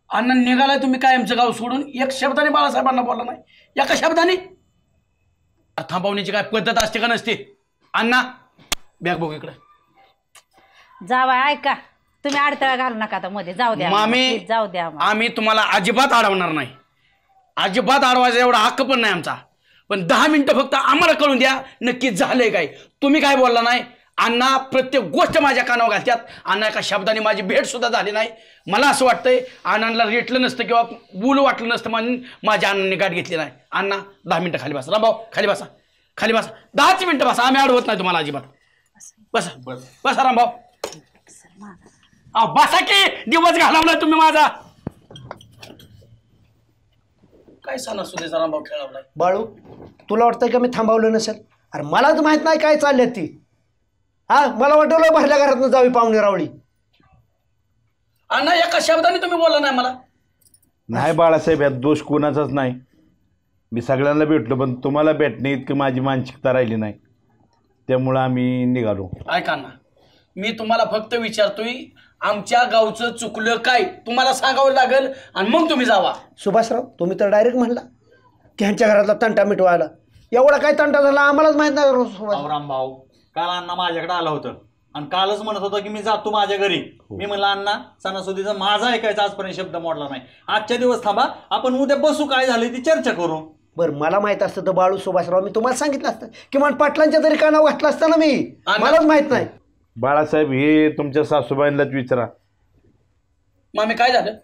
अण्णा निघालाय तुम्ही काय आमचं गाव सोडून? एक शब्दाने बाळासाहेबांना बोलला नाही. एका शब्दाने थांबवण्याची काय पद्धत असते का नसते? अण्णा बॅग बघू इकडे. जावा ऐका तुम्ही अडथळा घालू नका आता मध्ये. जाऊ द्या मामी. जाऊ द्या. आम्ही तुम्हाला अजिबात अडवणार नाही. अजिबात अडवायचा एवढा हक्क पण नाही आमचा. पण 10 मिनिटं फक्त आम्हाला कळून द्या नक्की झालंय काय. तुम्ही काय बोलला नाही. अण्णा प्रत्येक गोष्ट माझ्या कानावर घालतात. अण्णा एका शब्दाने माझी भेट सुद्धा झाली नाही. मला असं वाटतंय अण्णांना रेटलं नसतं किंवा बोलू वाटलं नसतं म्हणून माझ्या अण्णांनी गाठ घेतली नाही. अण्णा 10 मिनिटं खाली बसा. रामभाऊ खाली बसा. खाली बसा. 10च मिनिटं बसा. आम्ही अडवत नाही तुम्हाला अजिबात. बसा बसा रामभाऊ. बसा की दिवस घालवला तुम्ही माझा. काय सणासुदीचा रामभाऊ खेळवलाय. बाळू तुला वाटतंय का मी थांबवलं नसेल? अरे मला तर माहित नाही काय चालल्यात ती. मला वाटलं भरल्या घरातनं जावी पाहुणे रावळी. अण्णा एका शब्दाने तुम्ही बोलला नाही मला. नाही बाळासाहेब यात दोष कोणाचाच नाही. मी सगळ्यांना भेटलो पण तुम्हाला भेटणे इतकी माझी मानसिकता राहिली नाही. त्यामुळं आम्ही निघालो. ऐका ना मी तुम्हाला फक्त विचारतोय आमच्या गावचं चुकलं काय तुम्हाला सांगावं लागेल आणि मग तुम्ही जावा. सुभाषराव तुम्ही तर डायरेक्ट म्हणला की ह्यांच्या घरातला तंटा मिटवायला. एवढा काय तंटा झाला आम्हालाच माहित नाही. रामभाऊ काल अण्णा माझ्याकडे आला होतं आणि कालच म्हणत होता की मी जातो माझ्या घरी. मी म्हणलं अण्णा सणासुदीचा माझा ऐकायचा आजपर्यंत शब्द मोडला नाही. आजच्या दिवस थांबा आपण उद्या बसू काय झालं ती चर्चा करू. बरं मला माहित असतं तर बाळू सुभाषराव मी तुम्हाला सांगितलं असतं किमान पाटलांच्या तरी कानावर घातलं असतं ना. मी मलाच माहित नाही. बाळासाहेब हे तुमच्या सासूबाईंनाच विचारा. मामी काय झालं?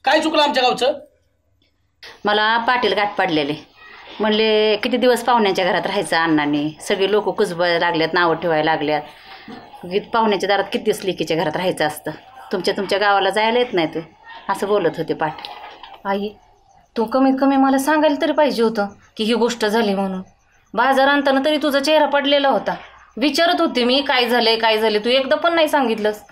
काय चुकलं आमच्या गावचं? मला पाटील गाठ पडलेले म्हणले किती दिवस पाहुण्यांच्या घरात राहायचं अण्णांनी. सगळे लोक कुजबायला लागल्यात नावं ठेवायला लागल्यात. पाहुण्याच्या दारात किती दिवस लेकीच्या घरात राहायचं असतं. तुमच्या गावाला जायला येत नाही तू असं बोलत होते पाटील. आई तू कमीत कमी मला सांगायला तरी पाहिजे होतं की ही गोष्ट झाली म्हणून. बाजार आणताना तरी तुझा चेहरा पडलेला होता. विचारत होते मी काय झालंय तू एकदा पण नाही सांगितलंस.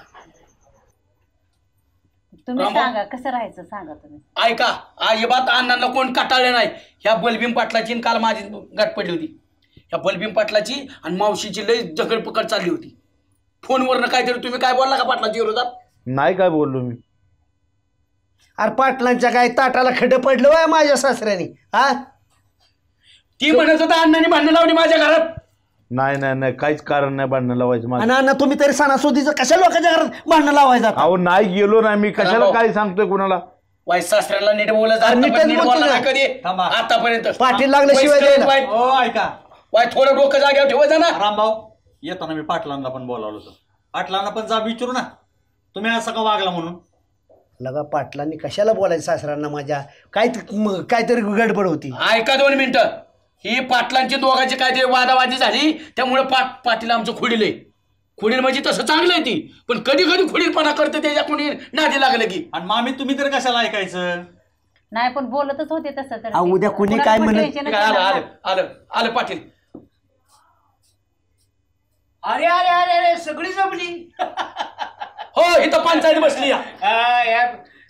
तुम्ही सांगा कसं राहायचं सांगा तुम्ही. ऐका अजिबात अण्णांना कोण कटाळले नाही. ह्या बलभीम पाटलाची काल माझी गाठ पडली होती. ह्या बलभीम पाटलाची आणि मावशीची लय झगडपकड चालली होती. फोनवरनं काहीतरी तुम्ही काय बोलला का पाटलाच्या विरोधात? नाही काय बोललो मी. अरे पाटलांच्या काय ताटाला खड्डे पडलं वय माझ्या सासऱ्याने. ती म्हणत होता अण्णांनी भांडण लावली माझ्या घरात. नाही नाही नाही काहीच कारण नाही भांडणं लावायचं. अण्णा तुम्ही तरी सणासुदीचं कशा लोकांच्या घरात भांडणं लावायचं? अहो नाही गेलो ना मी. कशाला काय सांगतोय कुणाला? वाईट सासऱ्याला नीट बोलत कधी आतापर्यंत. पाटील लागल्याशिवाय ऐका वाय थोडं डोकं जागेवर ठेवायचं ना. रामभाऊ येताना मी पाटलांना पण बोलावलं होतं. पाटलांना पण जा विचारू ना तुम्ही असं का वागला म्हणून. लगा पाटलांनी कशाला बोलायचं सासऱ्यांना माझ्या काहीतरी गडबड होती. ऐका 2 मिनिटं. ही पाटलांची दोघांची काहीतरी वादावादी झाली त्यामुळे पाटील आमचं खुडील खुडील म्हणजे तसं चांगलं आहे ती पण कधी कधी खुडीलपणा करते त्याच्या कोणी नादी लागलं की. आणि मामी तुम्ही तर कशाला ऐकायचं. नाही पण बोलतच होते तसं तर उद्या कोणी काय म्हणत. आलं पाटील. अरे अरे अरे अरे सगळी जमली. हो इथं पंचायत बसली. या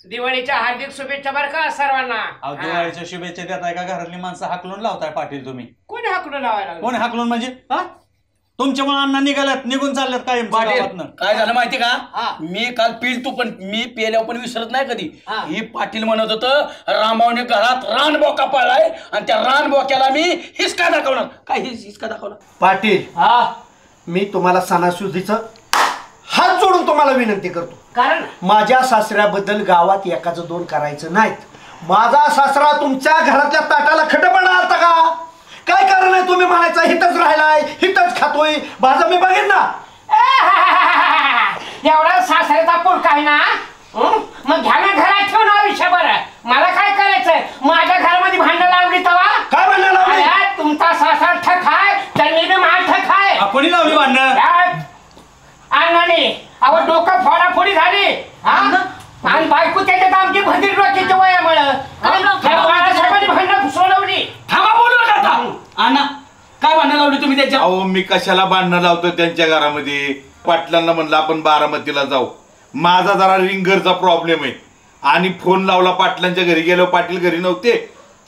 दिवाळीच्या हार्दिक शुभेच्छा बरं का सर्वांना. दिवाळीच्या शुभेच्छा देताय का घरातली माणसं हाकलून लावताय पाटील तुम्ही. कोणी हाकलून लावायला. कोणी हाकलून म्हणजे तुमच्यामुळे अण्णा निघाल्यात निघून चालल्यात काय. काय झालं माहिती का मी काल पिल तू पण मी पेल्यावर पण विसरत नाही कधी. ही पाटील म्हणत होतं रामावने घरात रानबोका पाळलाय आणि त्या रानबोक्याला मी हिसका दाखवणार. काय हिसका दाखवला पाटील मी तुम्हाला सणासुदीचं हात जोडून तुम्हाला विनंती करतो. कारण माझ्या सासऱ्याबद्दल गावात एकाचं 2 करायचं नाहीत. माझा सासरा तुमच्या घरातल्या ताटाला खटपणा आलता का. काय कारण आहे तुम्ही म्हणायचं हिथंच राहिलाय हिथंच खातोय. माझं मी बघेन ना. एवढा सासऱ्याचा पुळका आहे ना मग घ्या ना घरात ठेवून आयुष्यभर. मला काय करायचंय माझ्या घरामध्ये भांडण लावली तवा. काय भांडण लावली. तुमचा सासरा ठक आहे तर मी बी माझा ठक आहे. कोणी लावली भांडण. अण्णाने अहो डोकं फोडाफोडी झाली आणि बायको त्याच्यात आमची भदीर डोक्याच्या वयामुळं बाळासाहेबांनी भांडण सोडवली. थांबा बोलू नका. अण्णा काय भांडण लावली तुम्ही त्याच्या. अहो मी कशाला भांडणं लावतो त्यांच्या घरामध्ये. पाटलांना म्हणलं आपण बारामतीला जाऊ. माझा जरा रिंगरचा प्रॉब्लेम आहे आणि फोन लावला पाटलांच्या घरी गेलो. पाटील घरी नव्हते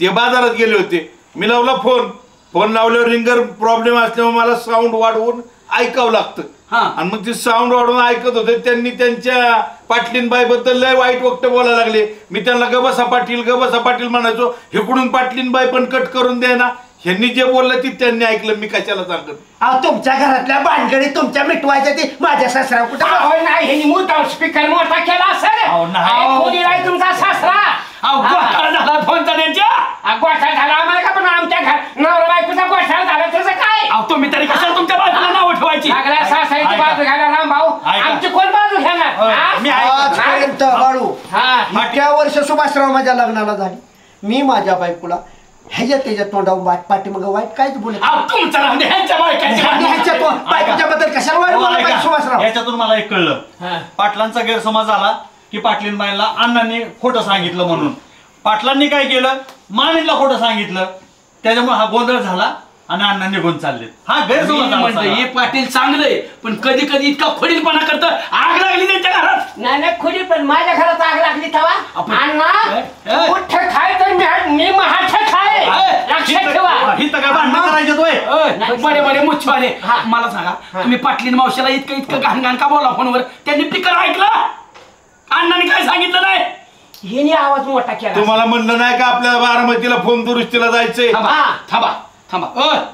ते बाजारात गेले होते. मी लावला फोन लावल्यावर रिंगर प्रॉब्लेम असल्यामुळे मला साऊंड वाढवून ऐकावं लागतं आणि मग ते साऊंड वाढवून ऐकत होते. त्यांनी त्यांच्या पाटलीनबाई बद्दल लय वाईट वक्त बोलायला लागले. मी त्यांना गबसा पाटील म्हणायचो. इकडून पाटलीनबाई पण कट करून दे ना. ह्यांनी जे बोललं ती त्यांनी ऐकलं मी कशाला सांगत. तुमच्या घरातल्या भानगडी तुमच्या मिटवायच्या ती माझ्या सासरा कुठं नाही. मुद्दा स्पीकर मोठा केला असेल तुमचा सासरा. घोटाळा झाला फोनचा त्यांच्या. गोठाळा झाला आम्हाला का पण आमच्या घर नवरा बायकोचा गोठाळा झाला त्याचं काय. तुम्ही तरी कशाला तुमच्या बाजूला नाव ठेवायची. सगळ्या सासऱ्याची बाजू घ्यायला राम भाऊ आमची कोण बाजू घेणार. आजपर्यंत बाळू इतक्या वर्ष सुभाषराव माझ्या लग्नाला झाली. मी माझ्या बायकोला ह्याच्या त्याच्या तोंडावर पाठीमागं वाईट काहीच बोलत. बायकोच्याबद्दल कशाला वाईट बोलला सुभाषराव. याच्यातून मला एक कळलं पाटलांचा गैरसमज झाला की पाटलीनबाईंना अण्णांनी खोटं सांगितलं म्हणून. पाटलांनी काय केलं मामीला खोटं सांगितलं त्याच्यामुळे हा गोंधळ झाला आणि अण्णा निघून चालले. हा गैरसमज म्हणतो हे पाटील चांगलंय पण कधी कधी इतका खोडीलपणा करतं. आग लागली त्यांच्या घरात. नाही खोडी पण माझ्या घरात आग लागली तेव्हा अण्णा उठ खाय तर मी महाठ खाय लक्षात ठेवा. ही तर काय भांडण करायचं. बरे मुच्छवाले मला सांगा तुम्ही पाटलीन मावशीला इतकं घाण का बोला फोनवर. त्यांनी पिकर ऐकलं अण्णांनी काय सांगितलं नाही. हिने आवाज मोठा केला. तुम्हाला म्हणलं नाही का आपल्या बारामतीला फोन दुरुस्तीला जायचंय. थांबा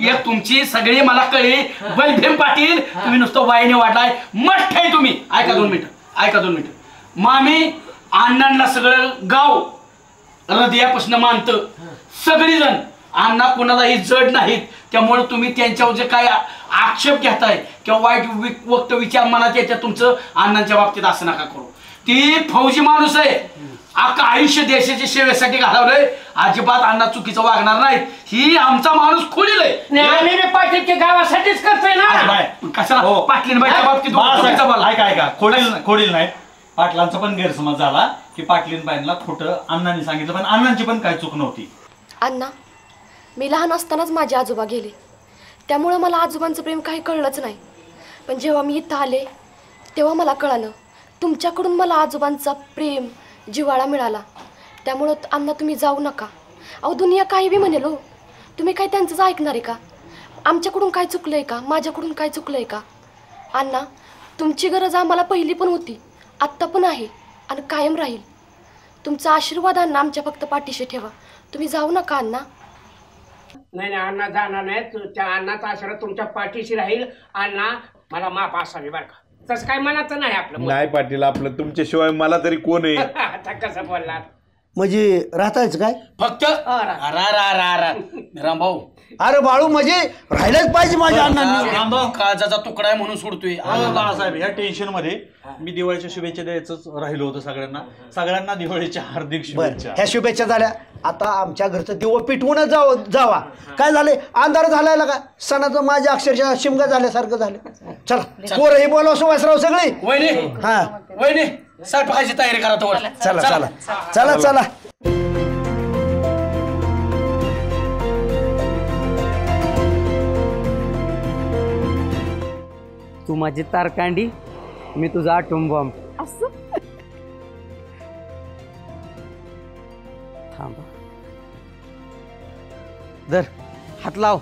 एक तुमची सगळी मला कळली. बैभीम पाटील तुम्ही नुसतं वाईने वाढलाय मठ आहे तुम्ही. ऐका 2 मिनिटं. मामी अण्णांना सगळं गाव हृदयापासून मानतं सगळीजण. अण्णा कोणालाही जड नाहीत त्यामुळे तुम्ही त्यांच्यावर जे काय आक्षेप घेताय किंवा वाईट वक्त विचार मनात येतात तुमचं अण्णांच्या बाबतीत असं नका करू. ती फौजी माणूस आहे. अख्खा आयुष्य देशाच्या सेवेसाठी घालवलंय. अजिबात अण्णा चुकीचं वागणार नाही. ही आमचा माणूस खुलील आहे. पाटील गावासाठीच करतोय ना. कशाला पाटलीनबाईच्या बाबतीत ऐका खोडील नाही. पाटलांचा पण गैरसमज झाला की पाटलीनबाईंना खोटं अण्णांनी सांगितलं पण अण्णांची पण काय चूक नव्हती. अण्णा मी लहान असतानाच माझे आजोबा गेले त्यामुळं मला आजोबांचं प्रेम काही कळलंच नाही. पण जेव्हा मी इथं आले तेव्हा मला कळालं तुमच्याकडून मला आजोबांचा प्रेम जिव्हाळा मिळाला. त्यामुळं अण्णा तुम्ही जाऊ नका. अहो दुनिया काही बी म्हणेल हो. तुम्ही काय त्यांचंच ऐकणार आहे का. आमच्याकडून काय चुकलं आहे का माझ्याकडून काय चुकलं आहे का. अण्णा तुमची गरज आम्हाला पहिली पण होती आत्ता पण आहे आणि कायम राहील. तुमचा आशीर्वाद अण्णा आमच्या फक्त पाठीशी ठेवा. तुम्ही जाऊ नका अण्णा. नाही अण्णा जाणार नाही. त्या अण्णाचा आशीर्वाद तुमच्या पाठीशी राहील. अण्णा मला माफ असावी बरं का. तसं काय मनाचं नाही आपलं. नाही पाटील आपलं तुमच्याशिवाय मला तरी कोण आहे. आता कसं बोलणार. म्हणजे राहतायच काय फक्त रामभाऊ अरे बाळू म्हणजे राहिलंच पाहिजे माझ्या अण्णांनी रामभाऊ काळजाचा तुकडा आहे म्हणून सोडतोय. बाळासाहेब ह्या टेन्शन मध्ये मी दिवाळीच्या शुभेच्छा द्यायचंच राहिलो होतं सगळ्यांना दिवाळीच्या हार्दिक शुभेच्छा. ह्या शुभेच्छा झाल्या. आता आमच्या घरचं दिवं पेटवूनच जावा. काय झाले अंधार झालाय का सणाचं माझ्या अक्षरशः शिमगा झाल्यासारखं झालं. चला पोरं हे बोलाव सुभाषराव सगळे वहिनी हा वहिनी स्वयंपाकाची तयारी करा तो. चला चला चला चला. तू माझी तारकांडी मी तुझा आटोम बॉम्ब. थांबा धर हात लाव.